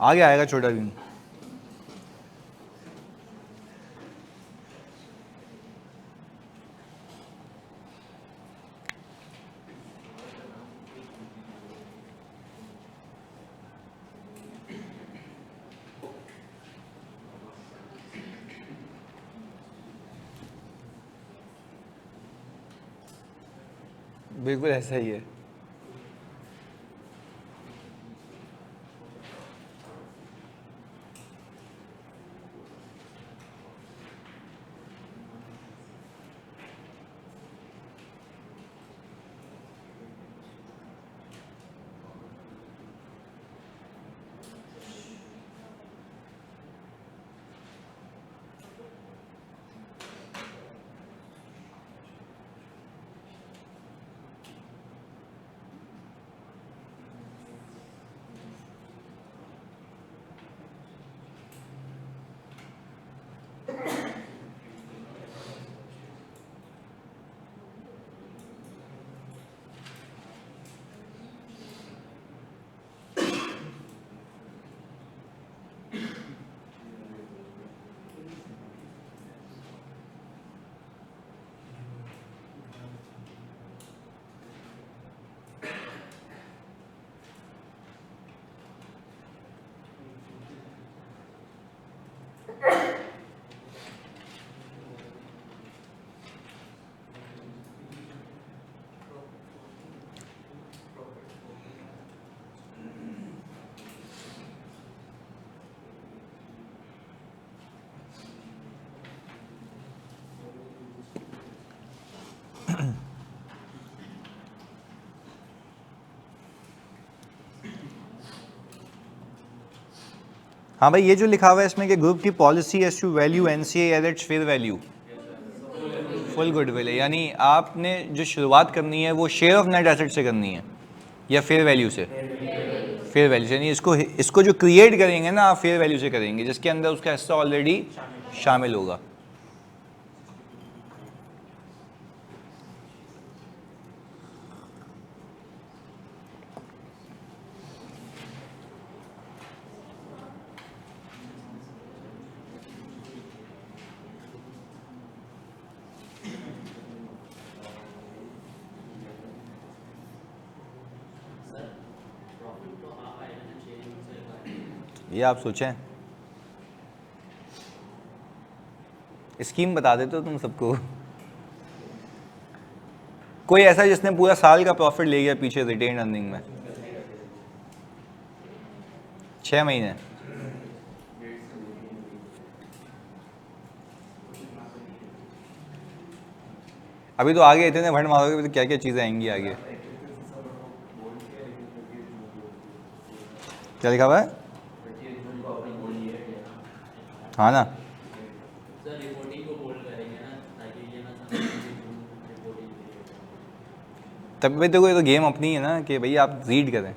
[SPEAKER 2] आगे आएगा छोटा भी। बिल्कुल ऐसा ही है। हाँ भाई, ये जो लिखा हुआ है इसमें कि ग्रुप की policy as to value NCA at its fair value, full goodwill है, यानी आपने जो शुरुआत करनी है वो शेयर ऑफ नेट एसेट से करनी है या फेयर वैल्यू से? फेयर वैल्यू से, यानी इसको जो क्रिएट करेंगे ना आप फेयर वैल्यू से करेंगे, जिसके अंदर उसका हिस्सा ऑलरेडी शामिल होगा। ये आप सोचें, स्कीम बता देते हो तुम सबको। कोई ऐसा जिसने पूरा साल का प्रॉफिट ले गया पीछे रिटेन अर्निंग में? 6 महीने। अभी तो आगे इतने भंड मारोगे तो क्या क्या चीज़ें आएंगी आगे। क्या लिखा हुआ है? हाँ ना,
[SPEAKER 3] सर रिपोर्टिंग को बोल्ड करेंगे ना, ताकि ये ना समझे कि रिपोर्टिंग।
[SPEAKER 2] तब भी देखो ये तो गेम अपनी है ना कि भाई आप रीड करें।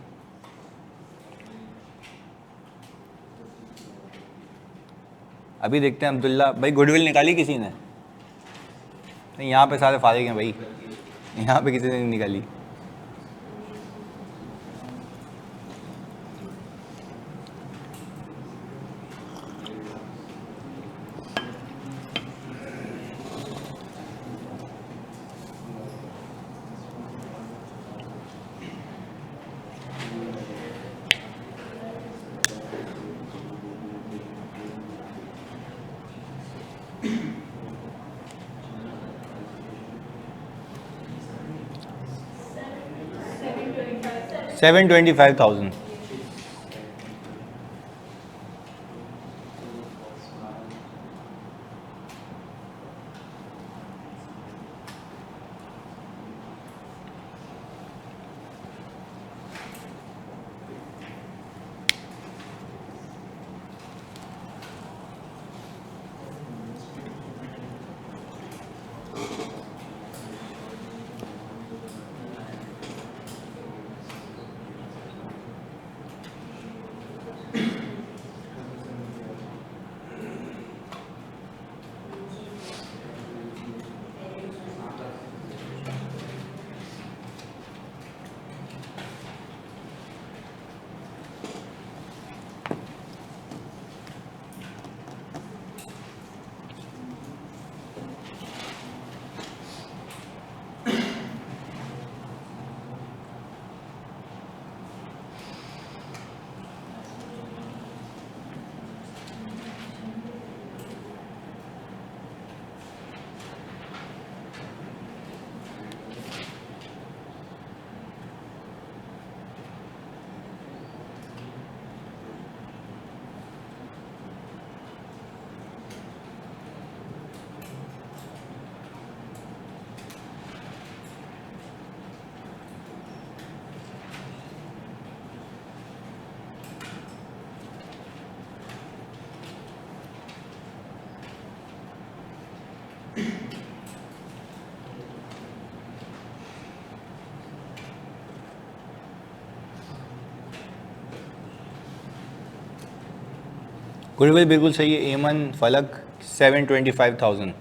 [SPEAKER 2] अभी देखते हैं अब्दुल्ला भाई, गुडविल निकाली किसी ने? नहीं, यहाँ पे सारे फारिग हैं भाई, यहाँ पे किसी ने नहीं निकाली। $725,000। गुडविल बिल्कुल सही है। एमन फलक 725,000।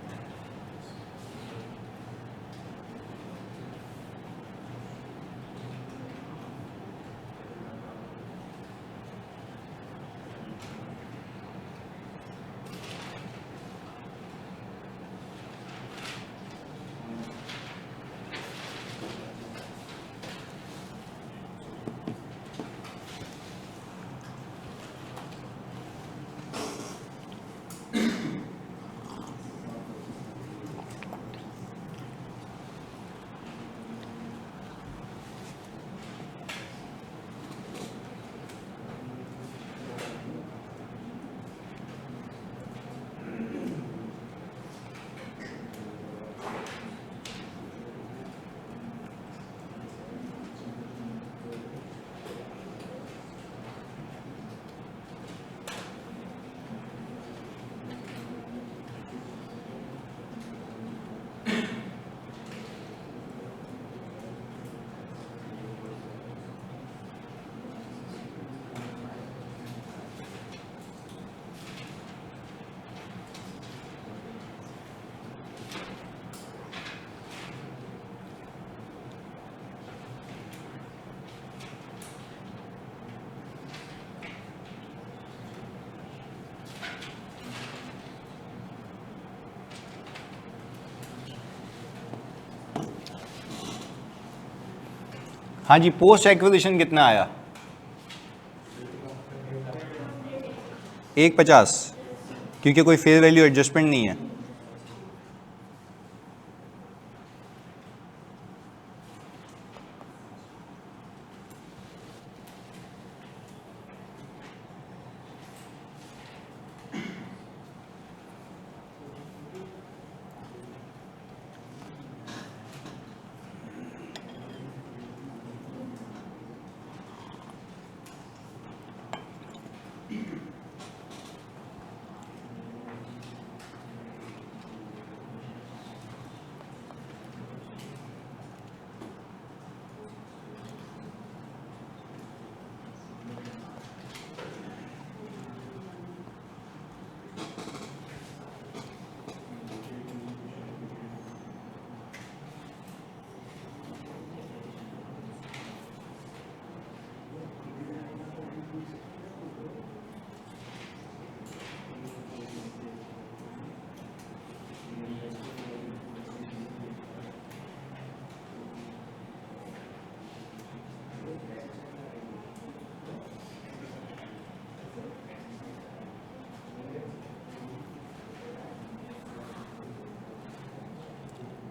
[SPEAKER 2] हाँ जी, पोस्ट एक्विजिशन कितना आया? 150, क्योंकि कोई फेयर वैल्यू एडजस्टमेंट नहीं है।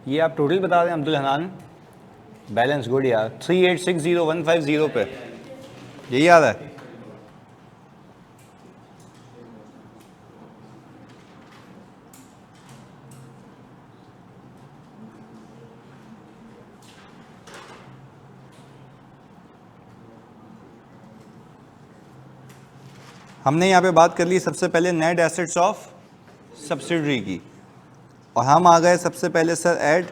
[SPEAKER 2] ये आप टोटल बता रहे हैं अब्दुल हनान? बैलेंस गुड यार, 3860150 पे यही आ रहा है। हमने यहाँ पे बात कर ली सबसे पहले नेट एसेट्स ऑफ सब्सिडरी की, और हम आ गए सबसे पहले sir add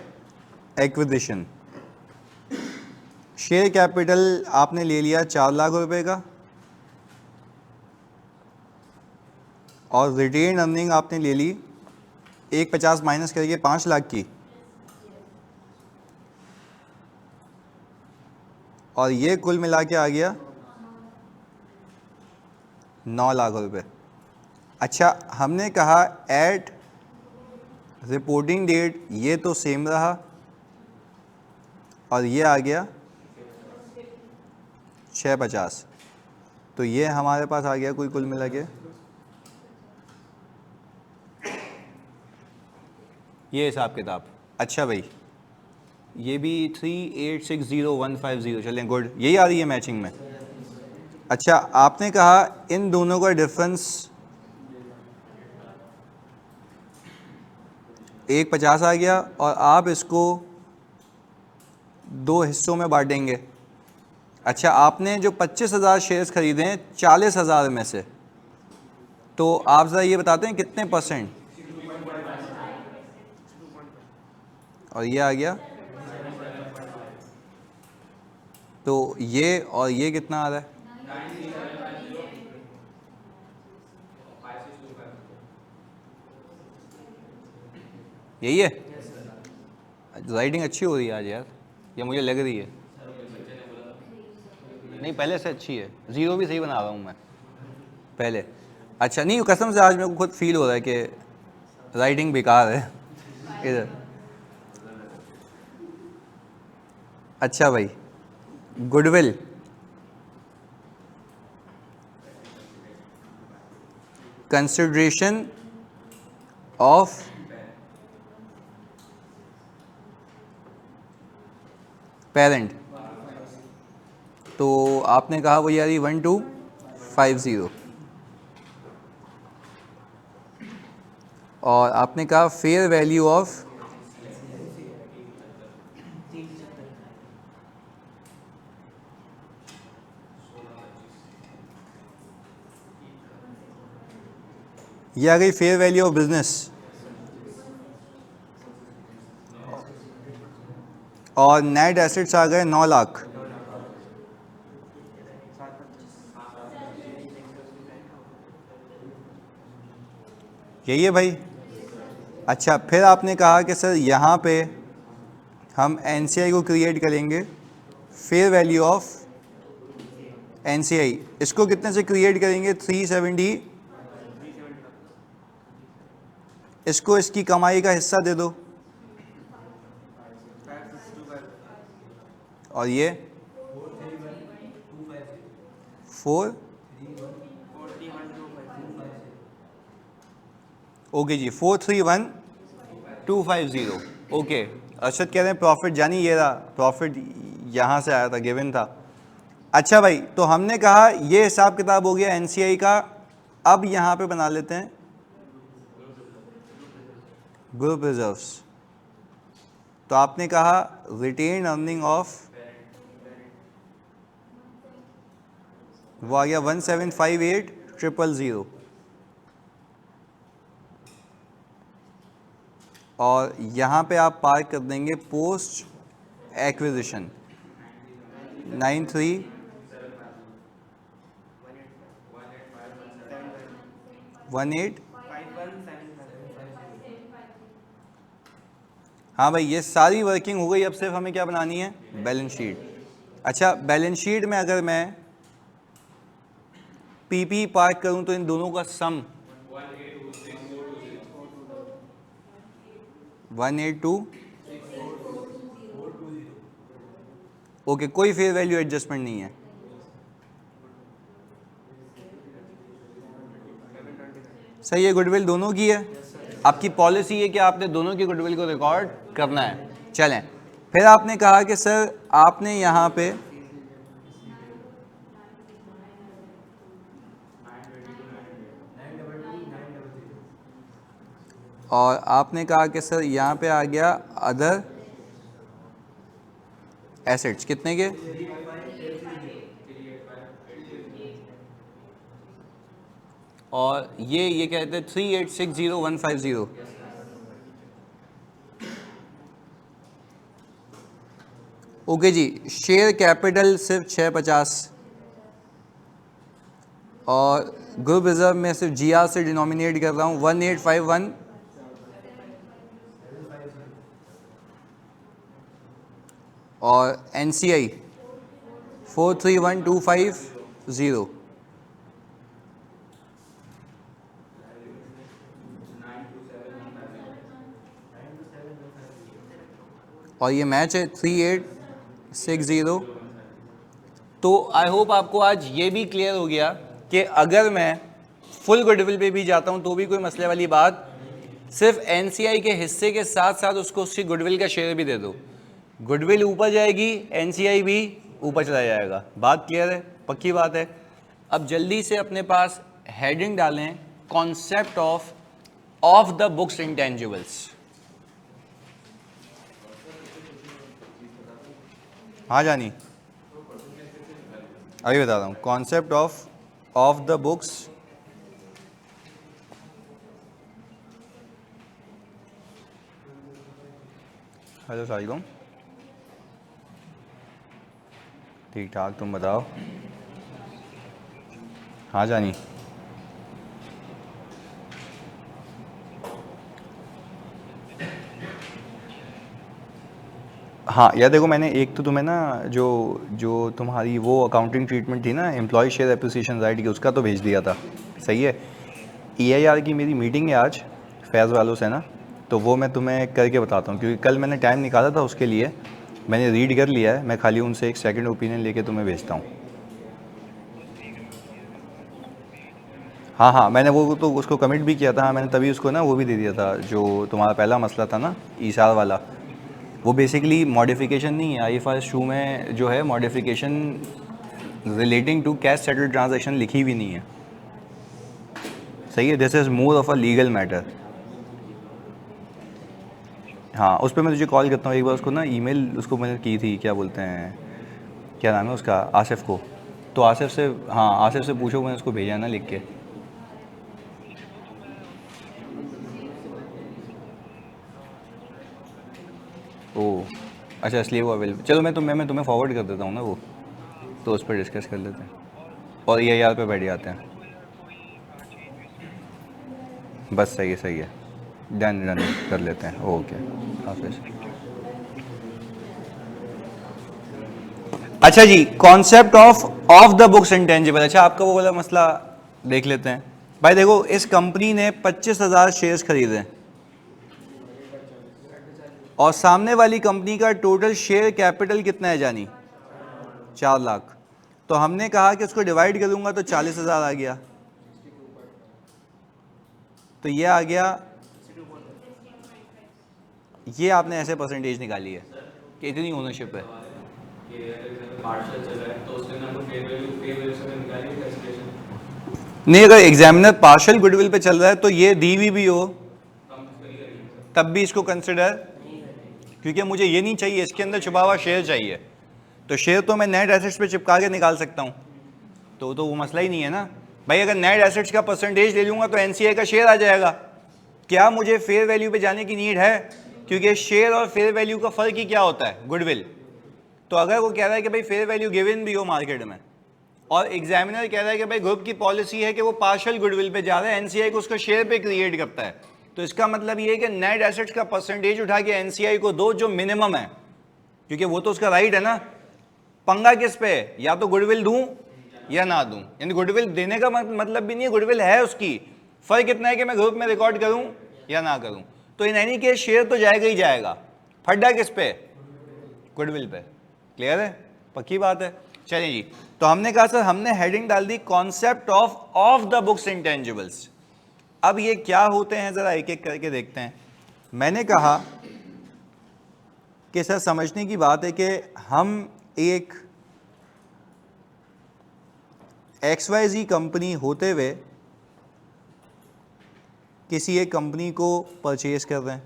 [SPEAKER 2] acquisition. Share capital आपने ले लिया 4 लाख रुपए का, और रिटेन अर्निंग आपने ले ली 150 माइनस करके 5 लाख की, और ये कुल मिला के आ गया 9 लाख रुपए। अच्छा, हमने कहा एट रिपोर्टिंग डेट ये तो सेम रहा, और ये आ गया 650, तो ये हमारे पास आ गया कोई कुल मिला के ये हिसाब किताब। अच्छा भाई, ये भी 3860150, चलें गुड, यही आ रही है मैचिंग में। अच्छा, आपने कहा इन दोनों का डिफरेंस 150 आ गया, और आप इसको 2 हिस्सों में बांटेंगे। अच्छा, आपने जो 25,000 शेयर्स खरीदे हैं 40,000 में से, तो आप ज़रा ये बताते हैं कितने %? और ये आ गया, तो ये और ये कितना आ रहा है? यही है। राइटिंग अच्छी हो रही है आज यार, या मुझे लग रही है? नहीं, पहले से अच्छी है, 0 भी सही बना रहा हूँ मैं पहले। अच्छा, नहीं कसम से आज मेरे को खुद फील हो रहा है कि राइटिंग बेकार है इधर। अच्छा भाई, गुडविल कंसिडरेशन ऑफ पेरेंट, तो आपने कहा वो यारी 1250, और आपने कहा फेयर वैल्यू ऑफ ये आ गई फेयर वैल्यू ऑफ बिजनेस, और नेट एसेट्स आ गए 9 लाख। यही है भाई। अच्छा, फिर आपने कहा कि सर यहाँ पे हम एनसीआई को क्रिएट करेंगे, फेयर वैल्यू ऑफ एनसीआई, इसको कितने से क्रिएट करेंगे? 370, इसको इसकी कमाई का हिस्सा दे दो, और ये 4 ओके जी 431250 ओके। अरशद कह रहे हैं प्रॉफिट जानी ये रहा, प्रॉफिट यहाँ से आया था, गिवन था। अच्छा भाई, तो हमने कहा ये हिसाब किताब हो गया एनसीआई का। अब यहाँ पे बना लेते हैं ग्रुप रिजर्व्स। तो आपने कहा रिटेन अर्निंग ऑफ, वो आ गया 1758000 और यहाँ पे आप पार कर देंगे पोस्ट एक्विजिशन 93 18। हाँ भाई, ये सारी वर्किंग हो गई। अब सिर्फ हमें क्या बनानी है, बैलेंस शीट। अच्छा, बैलेंस शीट में अगर मैं पीपी पार्क करूं तो इन दोनों का सम 182 ओके, कोई फेयर वैल्यू एडजस्टमेंट नहीं है। सही है, गुडविल दोनों की है। आपकी पॉलिसी है कि आपने दोनों की गुडविल को रिकॉर्ड करना है। चलें, फिर आपने कहा कि सर आपने यहाँ पे और आपने कहा कि सर यहाँ पे आ गया अदर एसेट्स कितने के, और ये कहते हैं 3860,150। ओके जी, शेयर कैपिटल सिर्फ 650 और ग्रुप रिजर्व में सिर्फ जीआर से डिनोमिनेट कर रहा हूँ 1851 और एनसीआई 431250 और ये मैच है 3860। तो आई होप आपको आज ये भी क्लियर हो गया कि अगर मैं फुल गुडविल पे भी जाता हूँ तो भी कोई मसले वाली बात, सिर्फ एनसीआई के हिस्से के साथ साथ उसको उसकी गुडविल का शेयर भी दे दो, गुडविल ऊपर जाएगी, एनसीआई भी ऊपर चला जाएगा। बात क्लियर है, पक्की बात है। अब जल्दी से अपने पास हेडिंग डालें, concept of the books intangibles. हाँ जानी, अभी बता रहा हूँ, concept of the books hello साइकुम, ठीक ठाक, तुम बताओ। हाँ जानी, हाँ यार देखो, मैंने एक तो तुम्हें ना जो तुम्हारी वो अकाउंटिंग ट्रीटमेंट थी ना एम्प्लॉय शेयर एप्रिसिएशन राइट की, उसका तो भेज दिया था। सही है। EIR की मेरी मीटिंग है आज फैज़ वालों से ना, तो वो मैं तुम्हें करके बताता हूँ, क्योंकि कल मैंने टाइम निकाला था उसके लिए, मैंने रीड कर लिया है, मैं खाली उनसे एक सेकंड ओपिनियन लेके तुम्हें भेजता हूँ। हाँ, मैंने वो तो उसको कमिट भी किया था। हाँ, मैंने तभी उसको ना वो भी दे दिया था, जो तुम्हारा पहला मसला था ना ईसार वाला, वो बेसिकली मॉडिफिकेशन नहीं है। IFRS 2 में जो है modification relating to cash settled transaction लिखी हुई नहीं है। सही है, this is more of a legal matter. हाँ, उस पर मैं तुझे कॉल करता हूँ एक बार, उसको ना ईमेल उसको मैंने की थी, क्या बोलते हैं, क्या नाम है उसका, आसिफ को। तो आसिफ से, हाँ आसिफ से पूछो, मैंने उसको भेजा ना लिख के। ओह अच्छा, इसलिए वो अवेलेबल। चलो मैं तुम्हें फॉरवर्ड कर देता हूँ ना वो, तो उस पर डिस्कस कर लेते हैं और EIR पे बैठ जाते हैं। बस सही है, डन कर लेते हैं। ओके, हाफिज़। अच्छा जी, concept of the books intangible. अच्छा, आपका वो वाला मसला देख लेते हैं भाई। देखो, इस कंपनी ने 25,000 शेयर्स खरीदे हैं और सामने वाली कंपनी का टोटल शेयर कैपिटल कितना है जानी, 4 लाख। तो तो हमने कहा कि उसको डिवाइड करूंगा तो 40,000 आ गया, तो ये आ गया, ये आपने ऐसे परसेंटेज निकाली है कि इतनी ओनरशिप है।
[SPEAKER 3] पार्शल चल रहा है तो उसके अंदर फेयर वैल्यू से निकालिए कैलकुलेशन।
[SPEAKER 2] नहीं, अगर एग्जामिनर पार्शियल गुडविल पे चल रहा है तो ये दी हुई भी हो तब भी इसको कंसिडर, क्योंकि मुझे ये नहीं चाहिए, इसके अंदर छुपा हुआ शेयर चाहिए। तो शेयर तो मैं नेट एसेट्स पे चिपका के निकाल सकता हूँ, तो वो मसला ही नहीं है ना भाई। अगर नेट एसेट्स का परसेंटेज ले लूँगा तो एनसीआई का शेयर आ जाएगा। क्या मुझे फेयर वैल्यू पे जाने की नीड है? क्योंकि शेयर और फेयर वैल्यू का फ़र्क ही क्या होता है, गुडविल। तो अगर वो कह रहा है कि भाई फेयर वैल्यू गिवन भी हो मार्केट में, और एग्जामिनर कह रहा है कि भाई ग्रुप की पॉलिसी है कि वो पार्शियल गुडविल पे जा रहा है, एनसीआई को उसका शेयर पे क्रिएट करता है, तो इसका मतलब ये है कि नेट एसेट्स का परसेंटेज उठा के एनसीआई को दो जो मिनिमम है, क्योंकि वो तो उसका राइट है ना। पंगा किस पे है, या तो गुडविल दूं या ना दूं। यानी गुडविल देने का मतलब भी नहीं है, गुडविल है उसकी, फर्क इतना है कि मैं ग्रुप में रिकॉर्ड करूं या ना करूं। तो इन एनी केस शेयर तो जाएगा ही जाएगा, फड्डा किस पे, गुडविल पे। क्लियर है, पक्की बात है। चलिए जी, तो हमने कहा सर, हमने हेडिंग डाल the concept of the books intangibles. अब ये क्या होते हैं जरा एक एक करके देखते हैं। मैंने कहा कि सर समझने की बात है कि हम एक XYZ कंपनी होते हुए किसी एक कंपनी को परचेज कर रहे हैं।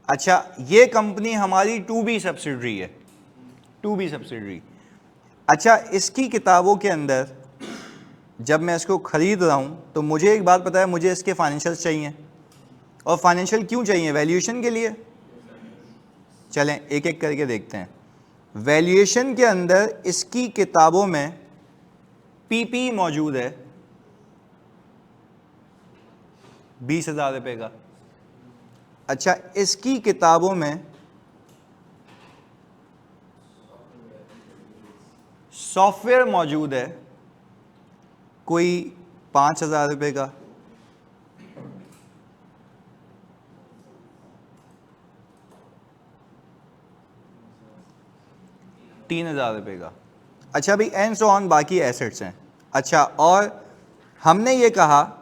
[SPEAKER 2] अच्छा, ये कंपनी हमारी 2B सब्सिडरी है, 2B सब्सिडरी। अच्छा, इसकी किताबों के अंदर जब मैं इसको ख़रीद रहा हूँ तो मुझे एक बात पता है, मुझे इसके फाइनेंशियल्स चाहिए। और फाइनेंशियल क्यों चाहिए? वैल्यूएशन के लिए। चलें एक एक करके देखते हैं। वैल्यूएशन के अंदर इसकी किताबों में पीपी मौजूद है 20,000 रुपये का। अच्छा, इसकी किताबों में सॉफ्टवेयर मौजूद है कोई 5,000 रुपये का। ₹3,000 का। अच्छा भाई, एंड सो ऑन, बाकी एसेट्स हैं। अच्छा, और हमने ये कहा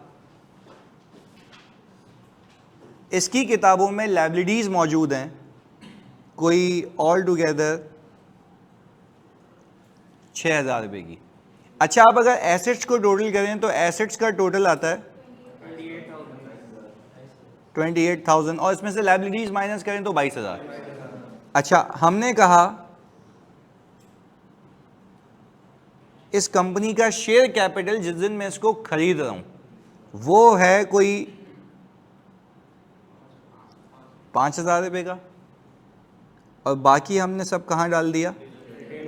[SPEAKER 2] इसकी किताबों में लायबिलिटीज मौजूद हैं कोई ऑल टुगेदर 6,000 रुपये की। अच्छा, आप अगर एसेट्स को टोटल करें तो एसेट्स का टोटल आता है 28,000, और इसमें से लायबिलिटीज माइनस करें तो 22,000। अच्छा, हमने कहा इस कंपनी का शेयर कैपिटल जिस दिन मैं इसको खरीद रहा हूं वो है कोई 5,000 रुपये का, और बाकी हमने सब कहाँ डाल दिया,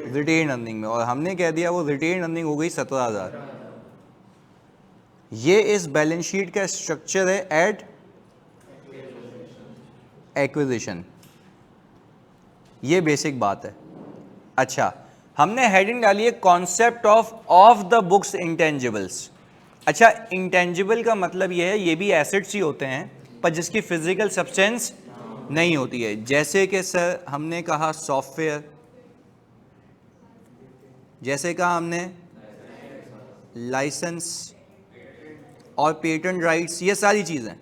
[SPEAKER 2] रिटेन अर्निंग में, और हमने कह दिया वो रिटेन अर्निंग हो गई 17,000। ये इस बैलेंस शीट का स्ट्रक्चर है एट एक्विजिशन। ये बेसिक बात है। अच्छा, हमने हेडिंग डाली है concept of the books intangibles. अच्छा, इंटेंजिबल का मतलब ये है, ये भी एसेट्स ही होते हैं पर जिसकी फिजिकल सब्सटेंस नहीं होती है। जैसे कि सर हमने कहा सॉफ्टवेयर, जैसे कहा हमने लाइसेंस और पेटेंट राइट्स, ये सारी चीज़ें।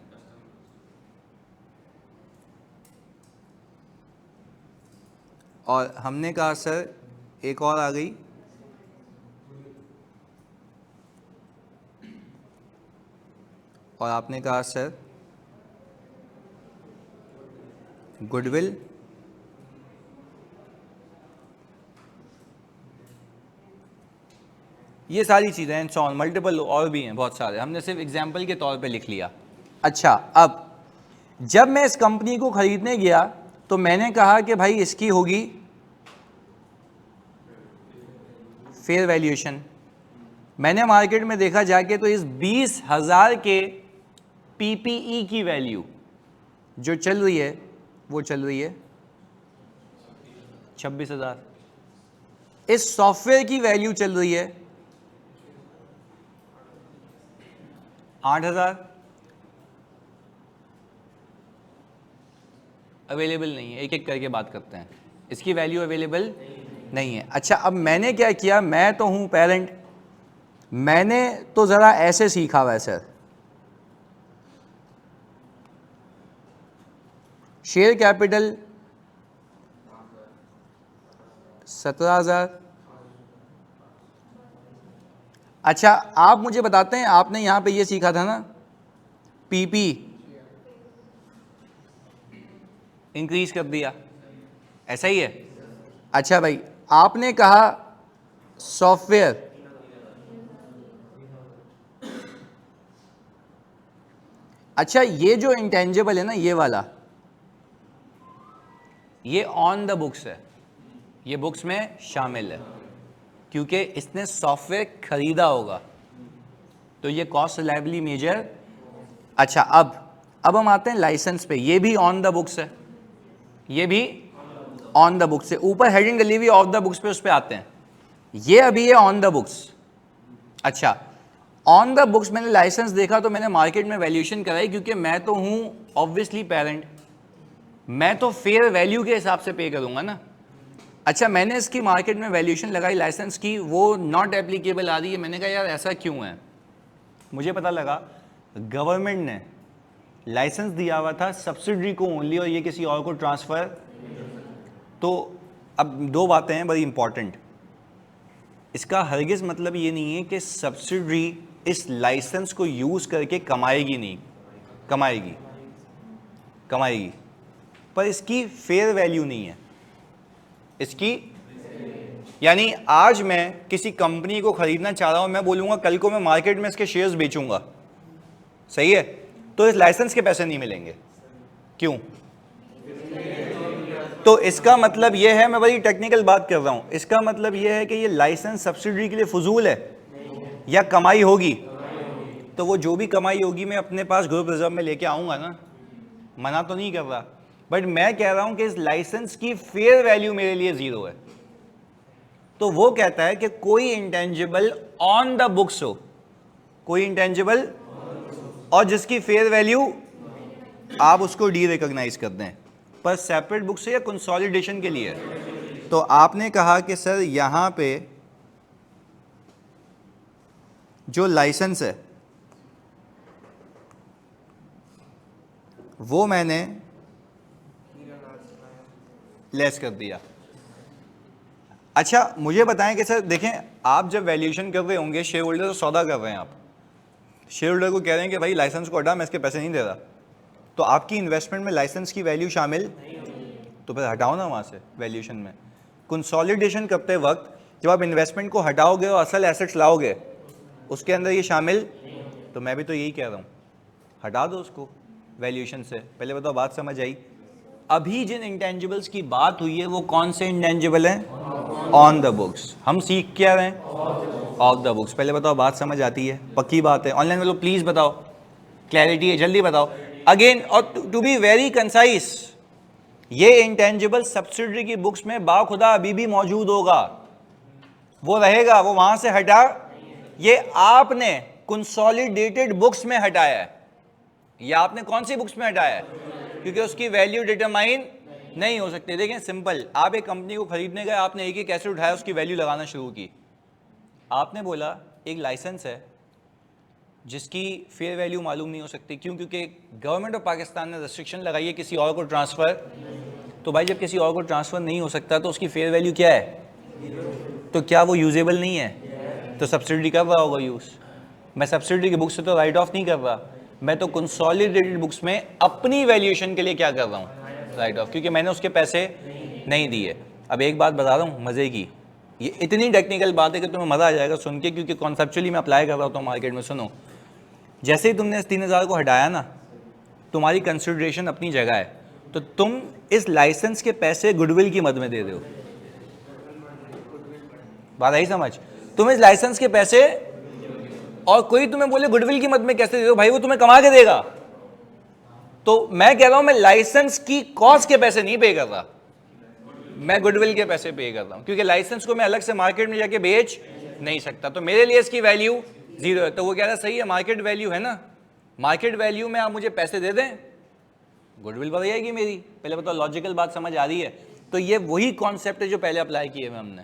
[SPEAKER 2] और हमने कहा सर एक और आ गई और आपने कहा सर गुडविल, ये सारी चीज़ें हैं, सॉन मल्टीपल और भी हैं बहुत सारे, हमने सिर्फ एग्जाम्पल के तौर पे लिख लिया। अच्छा, अब जब मैं इस कंपनी को ख़रीदने गया तो मैंने कहा कि भाई इसकी होगी फेयर वैल्यूएशन। मैंने मार्केट में देखा जाके तो इस 20,000 के पीपीई की वैल्यू जो चल रही है वो चल रही है 26,000। इस सॉफ्टवेयर की वैल्यू चल रही है 8,000।
[SPEAKER 1] अवेलेबल नहीं है, एक एक करके बात करते हैं। इसकी वैल्यू अवेलेबल नहीं है। अच्छा, अब मैंने क्या किया, मैं तो हूँ पेरेंट, मैंने तो ज़रा ऐसे सीखा हुआ है सर, शेयर कैपिटल 17,000। अच्छा, आप मुझे बताते हैं, आपने यहाँ पे ये सीखा था ना, पीपी इंक्रीज कर दिया, ऐसा ही है। अच्छा भाई, आपने कहा सॉफ्टवेयर, अच्छा ये जो इंटेंजिबल है ना, ये वाला, ये ऑन द बुक्स है, ये बुक्स में शामिल है, क्योंकि इसने सॉफ्टवेयर खरीदा होगा, तो ये कॉस्ट रिलायबिलिटी मेजर। अच्छा, अब हम आते हैं लाइसेंस पे, ये भी ऑन द बुक्स है, ये भी ऑन द बुक्स है, ऊपर हेडिंग डली हुई ऑफ द बुक्स पे, उस पे आते हैं, ये अभी है ऑन द बुक्स। अच्छा, ऑन द बुक्स मैंने लाइसेंस देखा तो मैंने मार्केट में वैल्यूएशन कराई, क्योंकि मैं तो हूँ ऑब्वियसली पेरेंट, मैं तो फेयर वैल्यू के हिसाब से पे करूँगा ना। अच्छा, मैंने इसकी मार्केट में वैल्यूएशन लगाई लाइसेंस की, वो नॉट एप्लीकेबल आ रही है। मैंने कहा यार ऐसा क्यों है, मुझे पता लगा गवर्नमेंट ने लाइसेंस दिया हुआ था सब्सिडरी को ओनली, और ये किसी और को ट्रांसफ़र। तो अब दो बातें हैं बड़ी इंपॉर्टेंट, इसका हरगिज़ मतलब ये नहीं है कि सब्सिडरी इस लाइसेंस को यूज़ करके कमाएगी, नहीं कमाएगी, कमाएगी, पर इसकी फेयर वैल्यू नहीं है इसकी। यानी आज मैं किसी कंपनी को खरीदना चाह रहा हूं, मैं बोलूंगा कल को मैं मार्केट में इसके शेयर्स बेचूंगा, सही है, तो इस लाइसेंस के पैसे नहीं मिलेंगे। क्यों? तो इसका मतलब यह है, मैं बड़ी टेक्निकल बात कर रहा हूं, इसका मतलब यह है कि ये लाइसेंस सब्सिडी के लिए फजूल है या कमाई होगी, तो वो जो भी कमाई होगी मैं अपने पास ग्रुप रिजर्व में लेके आऊंगा ना, मना तो नहीं कर रहा, बट मैं कह रहा हूं कि इस लाइसेंस की फेयर वैल्यू मेरे लिए जीरो है। तो वो कहता है कि कोई इंटेंजिबल ऑन द बुक्स हो, कोई इंटेंजिबल और जिसकी फेयर वैल्यू आप उसको डी रिकॉग्नाइज कर दें, पर सेपरेट बुक से या कंसोलिडेशन के लिए। तो आपने कहा कि सर यहां पे जो लाइसेंस है वो मैंने लेस कर दिया। अच्छा, मुझे बताएं कि सर देखें, आप जब वैल्यूएशन कर रहे होंगे, शेयर होल्डर तो सौदा कर रहे हैं, आप शेयर होल्डर को कह रहे हैं कि भाई लाइसेंस को हटा, मैं इसके पैसे नहीं दे रहा, तो आपकी इन्वेस्टमेंट में लाइसेंस की वैल्यू शामिल, तो फिर हटाओ ना वहाँ से वैल्यूएशन में। कंसोलिडेशन करते वक्त जब आप इन्वेस्टमेंट को हटाओगे और असल एसेट्स लाओगे, उसके अंदर ये शामिल, तो मैं भी तो यही कह रहा हूँ, हटा दो उसको वैल्यूएशन से। पहले बताओ, बात समझ आई? अभी जिन इंटेंजिबल्स की बात हुई है वो कौन से इंटेंजिबल हैं? On the books. हम सीख क्या रहे हैं? Of the books. पहले बताओ, बात समझ आती है? पक्की बात है? ऑनलाइन वालों प्लीज बताओ, क्लैरिटी है, जल्दी बताओ अगेन। और टू बी वेरी कंसाइज, ये इंटेंजिबल सब्सिडरी की बुक्स में बाखुदा अभी भी मौजूद होगा, वो रहेगा, वो वहां से हटा, ये आपने कंसोलिडेटेड बुक्स में हटाया है। ये आपने कौन सी बुक्स में हटाया है? क्योंकि उसकी वैल्यू डिटरमाइन नहीं हो सकती। देखें सिंपल, आप एक कंपनी को खरीदने गए, आपने एक एसेट उठाया, उसकी वैल्यू लगाना शुरू की, आपने बोला एक लाइसेंस है जिसकी फेयर वैल्यू मालूम नहीं हो सकती। क्यों? क्योंकि गवर्नमेंट ऑफ पाकिस्तान ने रेस्ट्रिक्शन लगाई है किसी और को ट्रांसफ़र। तो भाई जब किसी और को ट्रांसफ़र नहीं हो सकता तो उसकी फेयर वैल्यू क्या है? तो क्या वो यूजेबल नहीं है? तो सब्सिडी कर रहा होगा यूज़। मैं सब्सिडी की बुक से तो राइट ऑफ नहीं कर रहा, मैं तो कंसोलिडेटेड बुक्स में अपनी वैल्यूएशन के लिए क्या कर रहा हूँ? राइट ऑफ, क्योंकि मैंने उसके पैसे नहीं दिए। अब एक बात बता रहा हूँ मज़े की, ये इतनी टेक्निकल बात है कि तुम्हें मज़ा आ जाएगा सुन के, क्योंकि कॉन्सेप्चुअली मैं अप्लाई कर रहा हूँ मार्केट में। सुनो, जैसे ही तुमने इस 3,000 को हटाया ना, तुम्हारी कंसिडरेशन अपनी जगह है, तो तुम इस लाइसेंस के पैसे गुडविल की मद में दे रहे हो। बात आई समझ? तुम इस लाइसेंस के पैसे, और कोई तुम्हें बोले गुडविल की मद में कैसे दे दो, भाई वो तुम्हें कमा के देगा। तो मैं कह रहा हूं मैं लाइसेंस की कॉस्ट के पैसे नहीं पे कर रहा, मैं गुडविल के पैसे पे कर रहा हूं, क्योंकि लाइसेंस को मैं अलग से मार्केट में जाके बेच नहीं सकता, तो मेरे लिए इसकी वैल्यू जीरो है। तो वो कह रहा सही है, मार्केट वैल्यू है ना, मार्केट वैल्यू में आप मुझे पैसे दे दें,
[SPEAKER 2] गुडविल बढ़ जाएगी मेरी। पहले बताओ लॉजिकल बात समझ आ रही है? तो ये वही कॉन्सेप्ट है जो पहले अप्लाई किए हुए हमने,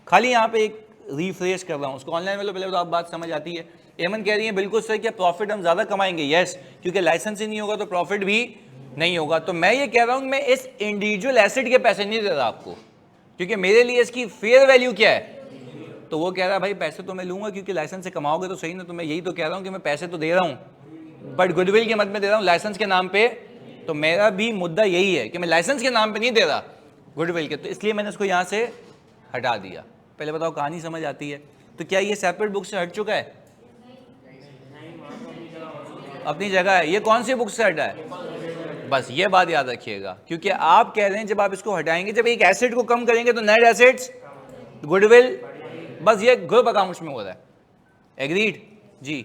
[SPEAKER 2] खाली यहाँ पे एक रिफ्रेश कर रहा हूँ उसको। ऑनलाइन वालों पहले तो आप बात समझ आती है। एमन कह रही है बिल्कुल सही, क्या प्रॉफिट हम ज़्यादा कमाएंगे? यस, क्योंकि लाइसेंस ही नहीं होगा तो प्रॉफिट भी नहीं होगा। तो मैं ये कह रहा हूँ मैं इस इंडिविजुअल एसेट के पैसे नहीं दे रहा आपको, क्योंकि मेरे लिए इसकी फेयर वैल्यू क्या है। तो वो कह रहा है भाई पैसे तो मैं लूँगा क्योंकि लाइसेंस से कमाओगे तो सही ना। तो मैं यही तो कह रहा हूँ कि मैं पैसे तो दे रहा हूँ बट गुडविल के मद में दे रहा हूँ, लाइसेंस के नाम पे। तो मेरा भी मुद्दा यही है कि मैं लाइसेंस के नाम पे नहीं दे रहा, गुडविल के। तो इसलिए मैंने इसको यहाँ से हटा दिया। पहले बताओ कहानी समझ आती है? तो क्या ये सेपरेट बुक से हट चुका है? अपनी जगह है। ये कौन सी बुक से हटा है? बस ये बात याद रखिएगा, क्योंकि आप कह रहे हैं जब आप इसको हटाएंगे, जब एक एसेट को कम करेंगे तो नेट एसेट्स, गुडविल, बस ये ग्रुप अकाउंट्स में हो रहा है। एग्रीड जी?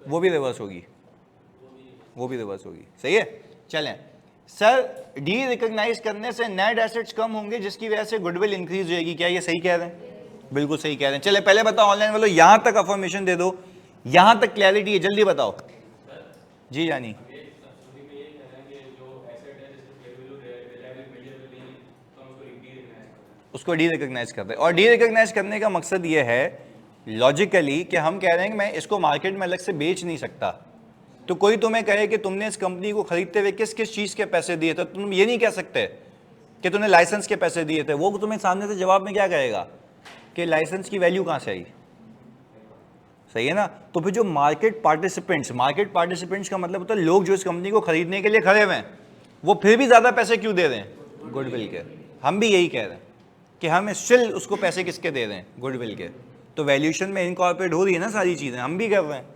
[SPEAKER 2] वो भी रिवर्स होगी, वो भी रिवर्स होगी। सही है, चलें। सर डी रिकॉग्नाइज करने से नेट एसेट्स कम होंगे जिसकी वजह से गुडविल इंक्रीज हो जाएगी, क्या ये सही कह रहे हैं? बिल्कुल सही कह रहे हैं। चले पहले बताओ ऑनलाइन वालों, यहां तक अफर्मेशन दे दो, यहां तक क्लैरिटी है, जल्दी बताओ जी। जानी उसको डी रिकॉग्नाइज करते हैं। और डी रिकॉग्नाइज करने का मकसद ये है लॉजिकली कि हम कह रहे हैं कि मैं इसको मार्केट में अलग से बेच नहीं सकता। तो कोई तुम्हें कहे कि तुमने इस कंपनी को खरीदते हुए किस किस चीज़ के पैसे दिए थे, तुम ये नहीं कह सकते कि तुमने लाइसेंस के पैसे दिए थे। वो तुम्हें सामने से जवाब में क्या कहेगा कि लाइसेंस की वैल्यू कहाँ से आई? सही है ना? तो फिर जो मार्केट पार्टिसिपेंट्स का मतलब होता है लोग जो इस कंपनी को खरीदने के लिए खड़े हुए हैं, वो फिर भी ज़्यादा पैसे क्यों दे रहे हैं? गुडविल के। हम भी यही कह रहे हैं कि हम स्टिल उसको पैसे किसके दे रहे हैं? गुडविल के। तो वैल्यूएशन में इनकॉर्पोरेट हो रही है ना सारी चीज़ें, हम भी कर रहे हैं।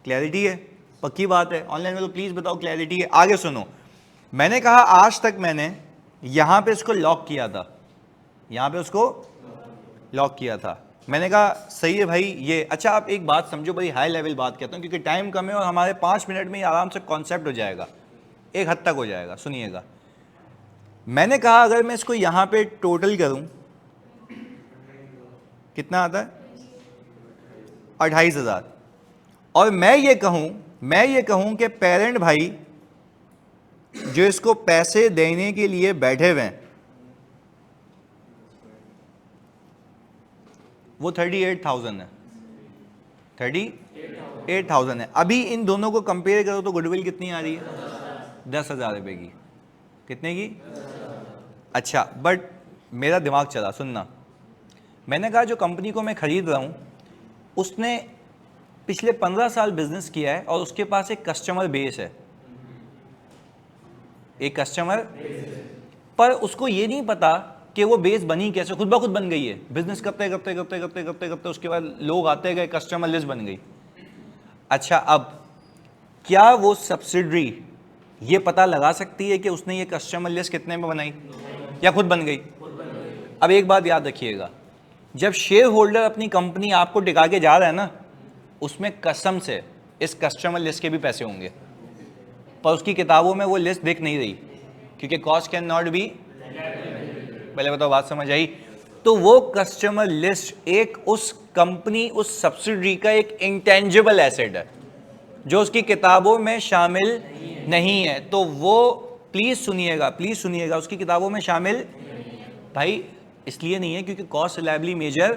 [SPEAKER 2] क्लैरिटी है? पक्की बात है? ऑनलाइन में तो प्लीज़ बताओ क्लैरिटी है? आगे सुनो, मैंने कहा आज तक मैंने यहाँ पे इसको लॉक किया था, यहाँ पे उसको लॉक किया था। मैंने कहा सही है भाई ये। अच्छा आप एक बात समझो, बड़ी हाई लेवल बात कहता हूँ क्योंकि टाइम कम है और हमारे 5 मिनट में ही आराम से कॉन्सेप्ट हो जाएगा, एक हद तक हो जाएगा। सुनिएगा, मैंने कहा अगर मैं इसको यहाँ पे टोटल करूँ कितना आता है? 28,000। और मैं ये कहूँ कि पेरेंट भाई जो इसको पैसे देने के लिए बैठे हुए हैं वो 38,000 है, 38,000 है। अभी इन दोनों को कंपेयर करो तो गुडविल कितनी आ रही है? 10,000 रुपये की। कितने की? अच्छा, बट मेरा दिमाग चला, सुनना। मैंने कहा जो कंपनी को मैं खरीद रहा हूँ उसने पिछले 15 साल बिजनेस किया है और उसके पास एक कस्टमर बेस है, एक कस्टमर, पर उसको ये नहीं पता कि वो बेस बनी कैसे, खुद ब खुद बन गई है। बिजनेस करते करते करते करते करते करते उसके बाद लोग आते गए, कस्टमर लिस्ट बन गई। अच्छा, अब क्या वो सब्सिडरी ये पता लगा सकती है कि उसने ये कस्टमर लिस्ट कितने में बनाई या खुद बन गई? अब एक बात याद रखिएगा, जब शेयर होल्डर अपनी कंपनी आपको टिका के जा रहा है ना, उसमें कसम से इस कस्टमर लिस्ट के भी पैसे होंगे, पर उसकी किताबों में वो लिस्ट दिख नहीं रही क्योंकि कॉस्ट कैन नॉट बी। पहले बताओ बात समझ आई? तो वो कस्टमर लिस्ट एक उस कंपनी, उस सब्सिडरी का एक इंटेंजिबल एसेट है जो उसकी किताबों में शामिल नहीं है। तो वो प्लीज सुनिएगा, उसकी किताबों में शामिल भाई इसलिए नहीं है क्योंकि कॉस्ट रिलायबिलिटी मेजर,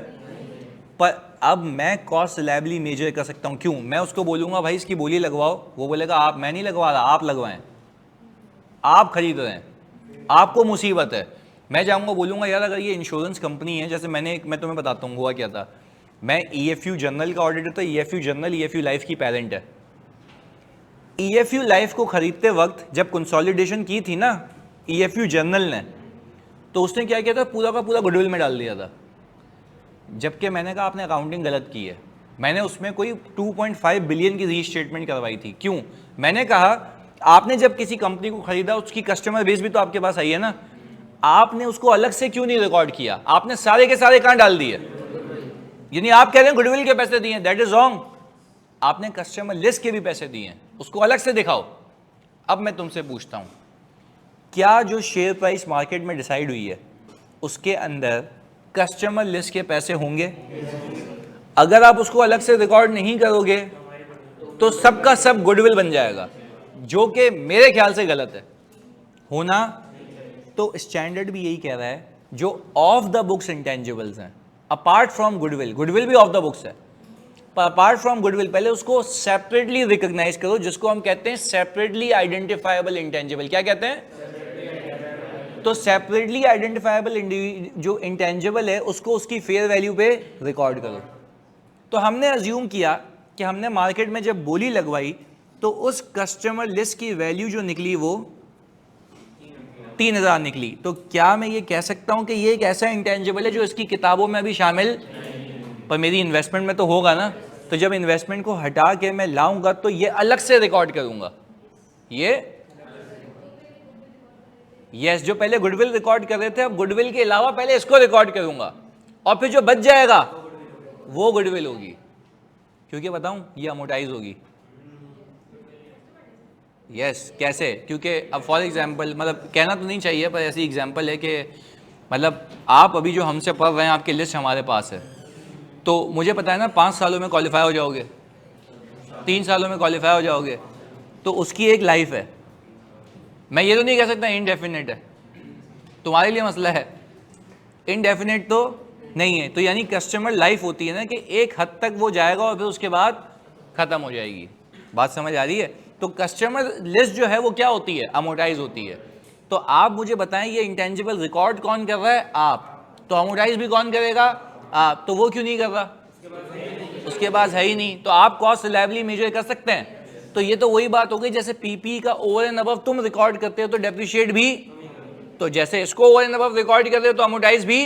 [SPEAKER 2] पर अब मैं कॉस्ट रिलायबिलिटी मेजर कर सकता हूं। क्यों? मैं उसको बोलूंगा भाई इसकी बोली लगवाओ, वो बोलेगा आप, मैं नहीं लगवा रहा, आप लगवाएं, आप खरीद रहे हैं, आपको मुसीबत है। मैं जाऊंगा बोलूंगा यार अगर ये इंश्योरेंस कंपनी है, जैसे मैं तुम्हें बताता हूँ हुआ क्या था। मैं EFU जनरल का ऑडिटर था। EFU जनरल EFU लाइफ की पेरेंट है। EFU लाइफ को खरीदते वक्त जब कंसोलिडेशन की थी ना EFU जनरल ने, तो उसने क्या किया था, पूरा का पूरा गुडविल में डाल दिया था। जबकि मैंने कहा आपने अकाउंटिंग गलत की है। मैंने उसमें कोई 2.5 बिलियन की रीस्टेटमेंट करवाई थी। क्यों? मैंने कहा आपने जब किसी कंपनी को खरीदा उसकी कस्टमर बेस भी तो आपके पास आई है ना, आपने उसको अलग से क्यों नहीं रिकॉर्ड किया? आपने सारे के सारे कहां डाल दिए? यानी आप कह रहे हैं गुडविल के पैसे दिए, दैट इज रॉन्ग। आपने कस्टमर लिस्ट के भी पैसे दिए हैं, उसको अलग से दिखाओ। अब मैं तुमसे पूछता हूं, क्या जो शेयर प्राइस मार्केट में डिसाइड हुई है उसके अंदर कस्टमर लिस्ट के पैसे होंगे? अगर आप उसको अलग से रिकॉर्ड नहीं करोगे तो सबका सब गुडविल बन जाएगा, जो कि मेरे ख्याल से गलत है होना। तो स्टैंडर्ड भी यही कह रहा है जो ऑफ द बुक्स इंटेंजिबल्स हैं, अपार्ट फ्रॉम गुडविल, गुडविल भी ऑफ द बुक्स है, पर अपार्ट फ्रॉम गुडविल पहले उसको सेपरेटली रिकॉग्नाइज करो, जिसको हम कहते हैं सेपरेटली आइडेंटिफाइबल इंटेंजिबल। क्या कहते हैं? तो सेपरेटली आइडेंटिफाइबल जो इंटेंजिबल है उसको उसकी फेयर वैल्यू पे रिकॉर्ड करो। तो हमने अज्यूम किया कि हमने मार्केट में जब बोली लगवाई तो उस कस्टमर लिस्ट की वैल्यू जो निकली वो 3000 निकली। तो क्या मैं ये कह सकता हूं कि ये एक ऐसा इंटेंजिबल है जो इसकी किताबों में अभी शामिल, पर मेरी इन्वेस्टमेंट में तो होगा ना। तो जब इन्वेस्टमेंट को हटा के मैं लाऊंगा तो ये अलग से रिकॉर्ड करूंगा। ये यस, जो पहले गुडविल रिकॉर्ड कर रहे थे, अब गुडविल के अलावा पहले इसको रिकॉर्ड करूंगा और फिर जो बच जाएगा वो गुडविल होगी, क्योंकि बताऊं ये अमोर्टाइज होगी। यस कैसे? क्योंकि अब फॉर एग्जांपल, मतलब कहना तो नहीं चाहिए पर ऐसी एग्जांपल है कि मतलब आप अभी जो हमसे पढ़ रहे हैं, आपकी लिस्ट हमारे पास है, तो मुझे पता है ना 5 सालों में क्वालिफाई हो जाओगे, 3 सालों में क्वालिफाई हो जाओगे, तो उसकी एक लाइफ है। मैं ये तो नहीं कह सकता इनडेफिनेट है, तुम्हारे लिए मसला है, इनडेफिनेट तो नहीं है। तो यानी कस्टमर लाइफ होती है ना कि एक हद तक वो जाएगा और फिर उसके बाद ख़त्म हो जाएगी। बात समझ आ रही है? तो कस्टमर लिस्ट जो है वो क्या होती है? अमोर्टाइज होती है। तो आप मुझे बताएं ये इंटेंजिबल रिकॉर्ड कौन कर रहा है? आप। तो अमोर्टाइज भी कौन करेगा? आप। तो वो क्यों नहीं कर रहा? उसके पास है ही नहीं। तो आप कॉस्ट रिलायबली मेजर कर सकते हैं। तो ये तो वही बात हो गई, जैसे पीपी का ओवर एंड अबव तुम रिकॉर्ड करते हो तो डेप्रिशिएट भी, तो जैसे इसको ओवर एंड अबव रिकॉर्ड करते हो तो अमोर्टाइज भी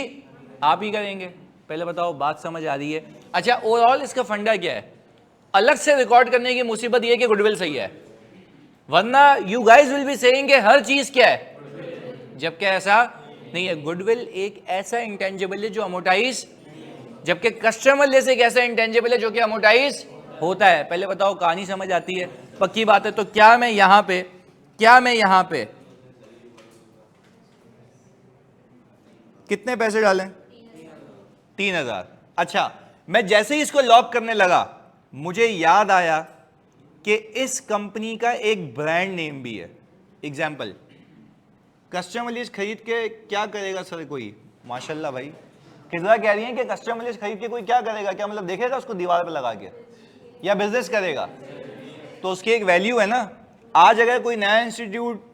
[SPEAKER 2] आप ही करेंगे। पहले बताओ बात समझ आ रही है? अच्छा, ओवरऑल इसका फंडा क्या है? अलग से रिकॉर्ड करने की मुसीबत ये कि गुडविल सही है, वरना you guys will be saying कि हर चीज क्या है, जबकि ऐसा नहीं है। गुडविल एक ऐसा इंटेंजिबल है जो अमोर्टाइज, जबकि कस्टमर लिस्ट एक ऐसा इंटेंजिबल है जो कि अमोर्टाइज होता है। पहले बताओ कहानी समझ आती है? पक्की बात है। तो क्या मैं यहां पे कितने पैसे डालें? 3000। अच्छा, मैं जैसे ही इसको लॉक करने लगा मुझे याद आया कि इस कंपनी का एक ब्रांड नेम भी है। एग्जाम्पल, कस्टमर लिस्ट खरीद के क्या करेगा सर कोई? माशाल्लाह भाई, कितना कह रही हैं कि कस्टमर लिस्ट खरीद के कोई क्या करेगा? क्या मतलब देखेगा उसको दीवार पे लगा के, या बिजनेस करेगा? तो उसकी एक वैल्यू है ना। आज अगर कोई नया इंस्टीट्यूट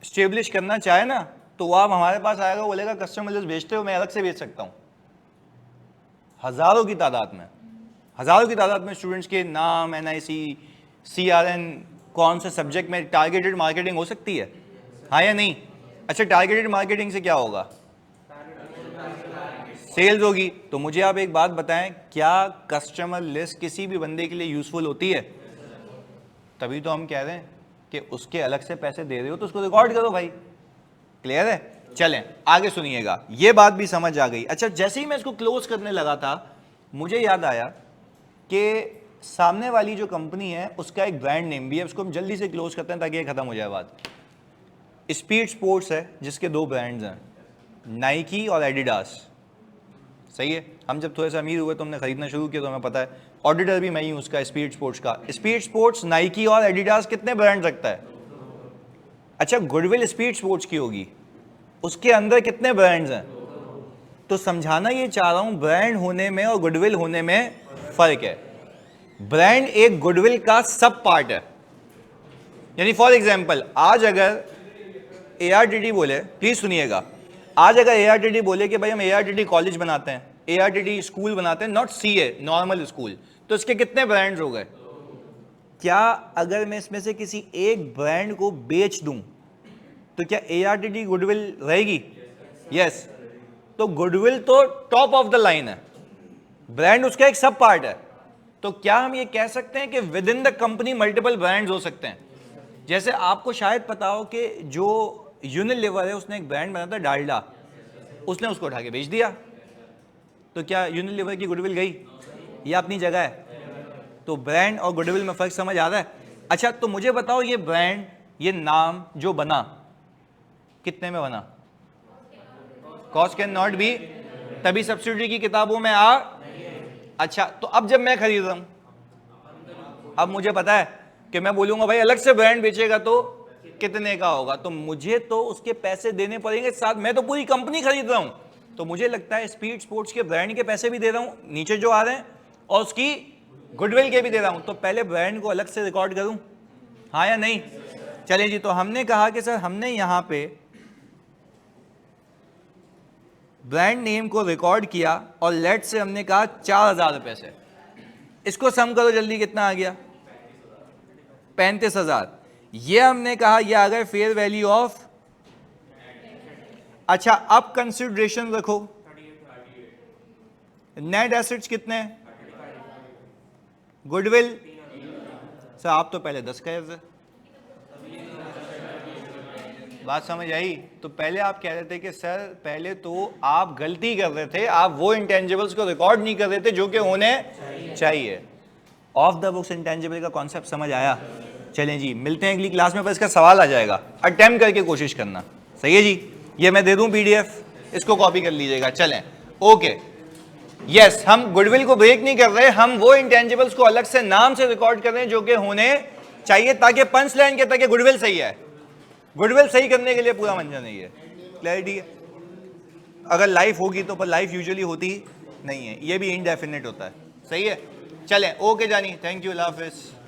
[SPEAKER 2] स्टेब्लिश करना चाहे ना, तो वो आप हमारे पास आएगा, बोलेगा कस्टमर लिस्ट बेचते हो, मैं अलग से बेच सकता हूँ। हज़ारों की तादाद में स्टूडेंट्स के नाम, NIC, CRN, कौन से सब्जेक्ट में टारगेटेड मार्केटिंग हो सकती है, हाँ या नहीं? अच्छा, टारगेटेड मार्केटिंग से क्या होगा? सेल्स होगी। तो मुझे आप एक बात बताएं, क्या कस्टमर लिस्ट किसी भी बंदे के लिए यूजफुल होती है? तभी तो हम कह रहे हैं कि उसके अलग से पैसे दे रहे हो तो उसको रिकॉर्ड करो भाई। क्लियर है? चलें आगे सुनिएगा, ये बात भी समझ आ गई। अच्छा, जैसे ही मैं इसको क्लोज करने लगा था मुझे याद आया कि सामने वाली जो कंपनी है उसका एक ब्रांड नेम भी है। उसको हम जल्दी से क्लोज करते हैं ताकि ये खत्म हो जाए बात। स्पीड स्पोर्ट्स है जिसके 2 ब्रांड्स हैं, नाइकी और एडिडास। सही है? हम जब थोड़े से अमीर हुए तो हमने खरीदना शुरू किया तो हमें पता है, ऑडिटर भी मैं ही हूँ उसका, स्पीड स्पोर्ट्स का। स्पीड स्पोर्ट्स, नाइकी और एडिडास कितने ब्रांड रखता है? अच्छा, गुडविल स्पीड स्पोर्ट्स की होगी, उसके अंदर कितने ब्रांड्स हैं? तो समझाना ये चाह रहा हूं, ब्रांड होने में और गुडविल होने में फर्क है। ब्रांड एक गुडविल का सब पार्ट है। यानी फॉर एग्जांपल, आज अगर ARTT बोले, प्लीज सुनिएगा, आज अगर ARTT बोले कि भाई हम ARTT कॉलेज बनाते हैं, ARTT स्कूल बनाते हैं, नॉट CA, नॉर्मल स्कूल, तो इसके कितने ब्रांड्स हो गए? क्या अगर मैं इसमें से किसी एक ब्रांड को बेच दूं तो क्या ARTT गुडविल रहेगी? यस। तो गुडविल तो टॉप ऑफ द लाइन है, ब्रांड उसका एक सब पार्ट है। तो क्या हम ये कह सकते हैं कि with in the company multiple brands हो सकते हैं? जैसे आपको शायद पता हो कि जो यूनिलीवर है उसने एक ब्रांड बनाया था डालडा, उसने उसको उठा के बेच दिया, तो क्या यूनिलीवर की गुडविल गई? ये अपनी जगह है। तो ब्रांड और गुडविल में फर्क समझ आ रहा है? अच्छा, तो मुझे बताओ ये ब्रांड, ये नाम जो बना कितने में बना? कॉस्ट कैन नॉट बी, तभी सब्सिडी की किताबों में आ। अच्छा, तो अब जब मैं खरीद रहा हूं, अब मुझे पता है कि मैं बोलूंगा भाई अलग से ब्रांड बेचेगा तो कितने का होगा, तो मुझे तो उसके पैसे देने पड़ेंगे साथ, मैं तो पूरी कंपनी खरीद रहा हूं, तो मुझे लगता है स्पीड स्पोर्ट्स के ब्रांड के पैसे भी दे रहा हूं नीचे जो आ रहे हैं, और उसकी गुडविल के भी दे रहा हूं, तो पहले ब्रांड को अलग से रिकॉर्ड करूं, हाँ या नहीं? चलिए जी, तो हमने कहा कि सर हमने यहां पे ब्रांड नेम को रिकॉर्ड किया और लेट से हमने कहा 4,000 रुपए से, इसको सम करो जल्दी, कितना आ गया? 35,000। ये हमने कहा ये आ गए फेयर वैल्यू ऑफ, अच्छा अब कंसिडरेशन रखो, नेट एसेट्स कितने? गुडविल सर आप तो पहले 10 कहे थे, बात समझ आई? तो पहले आप कह रहे थे कि सर पहले तो आप गलती कर रहे थे, आप वो इंटेंजिबल्स को रिकॉर्ड नहीं कर रहे थे जो कि होने चाहिए। ऑफ द बुक्स इंटेंजिबल का कॉन्सेप्ट समझ आया? चलें जी, मिलते हैं अगली क्लास में, पर इसका सवाल आ जाएगा, अटेम्प्ट करके कोशिश करना, सही है जी? ये मैं दे दूं पीडीएफ, इसको कॉपी कर लीजिएगा। चलें, ओके, यस, हम गुडविल को ब्रेक नहीं कर रहे, हम वो इंटेंजिबल्स को अलग से नाम से रिकॉर्ड कर रहे हैं जो कि होने चाहिए, ताकि पंच लाइन के तक गुडविल सही है। गुडविल सही करने के लिए पूरा मंजर नहीं है, क्लैरिटी है? अगर लाइफ होगी तो, पर लाइफ यूजुअली होती नहीं है, ये भी इनडेफिनेट होता है, सही है? चलें, ओके जानी, थैंक यू, अल्लाह हाफिज़।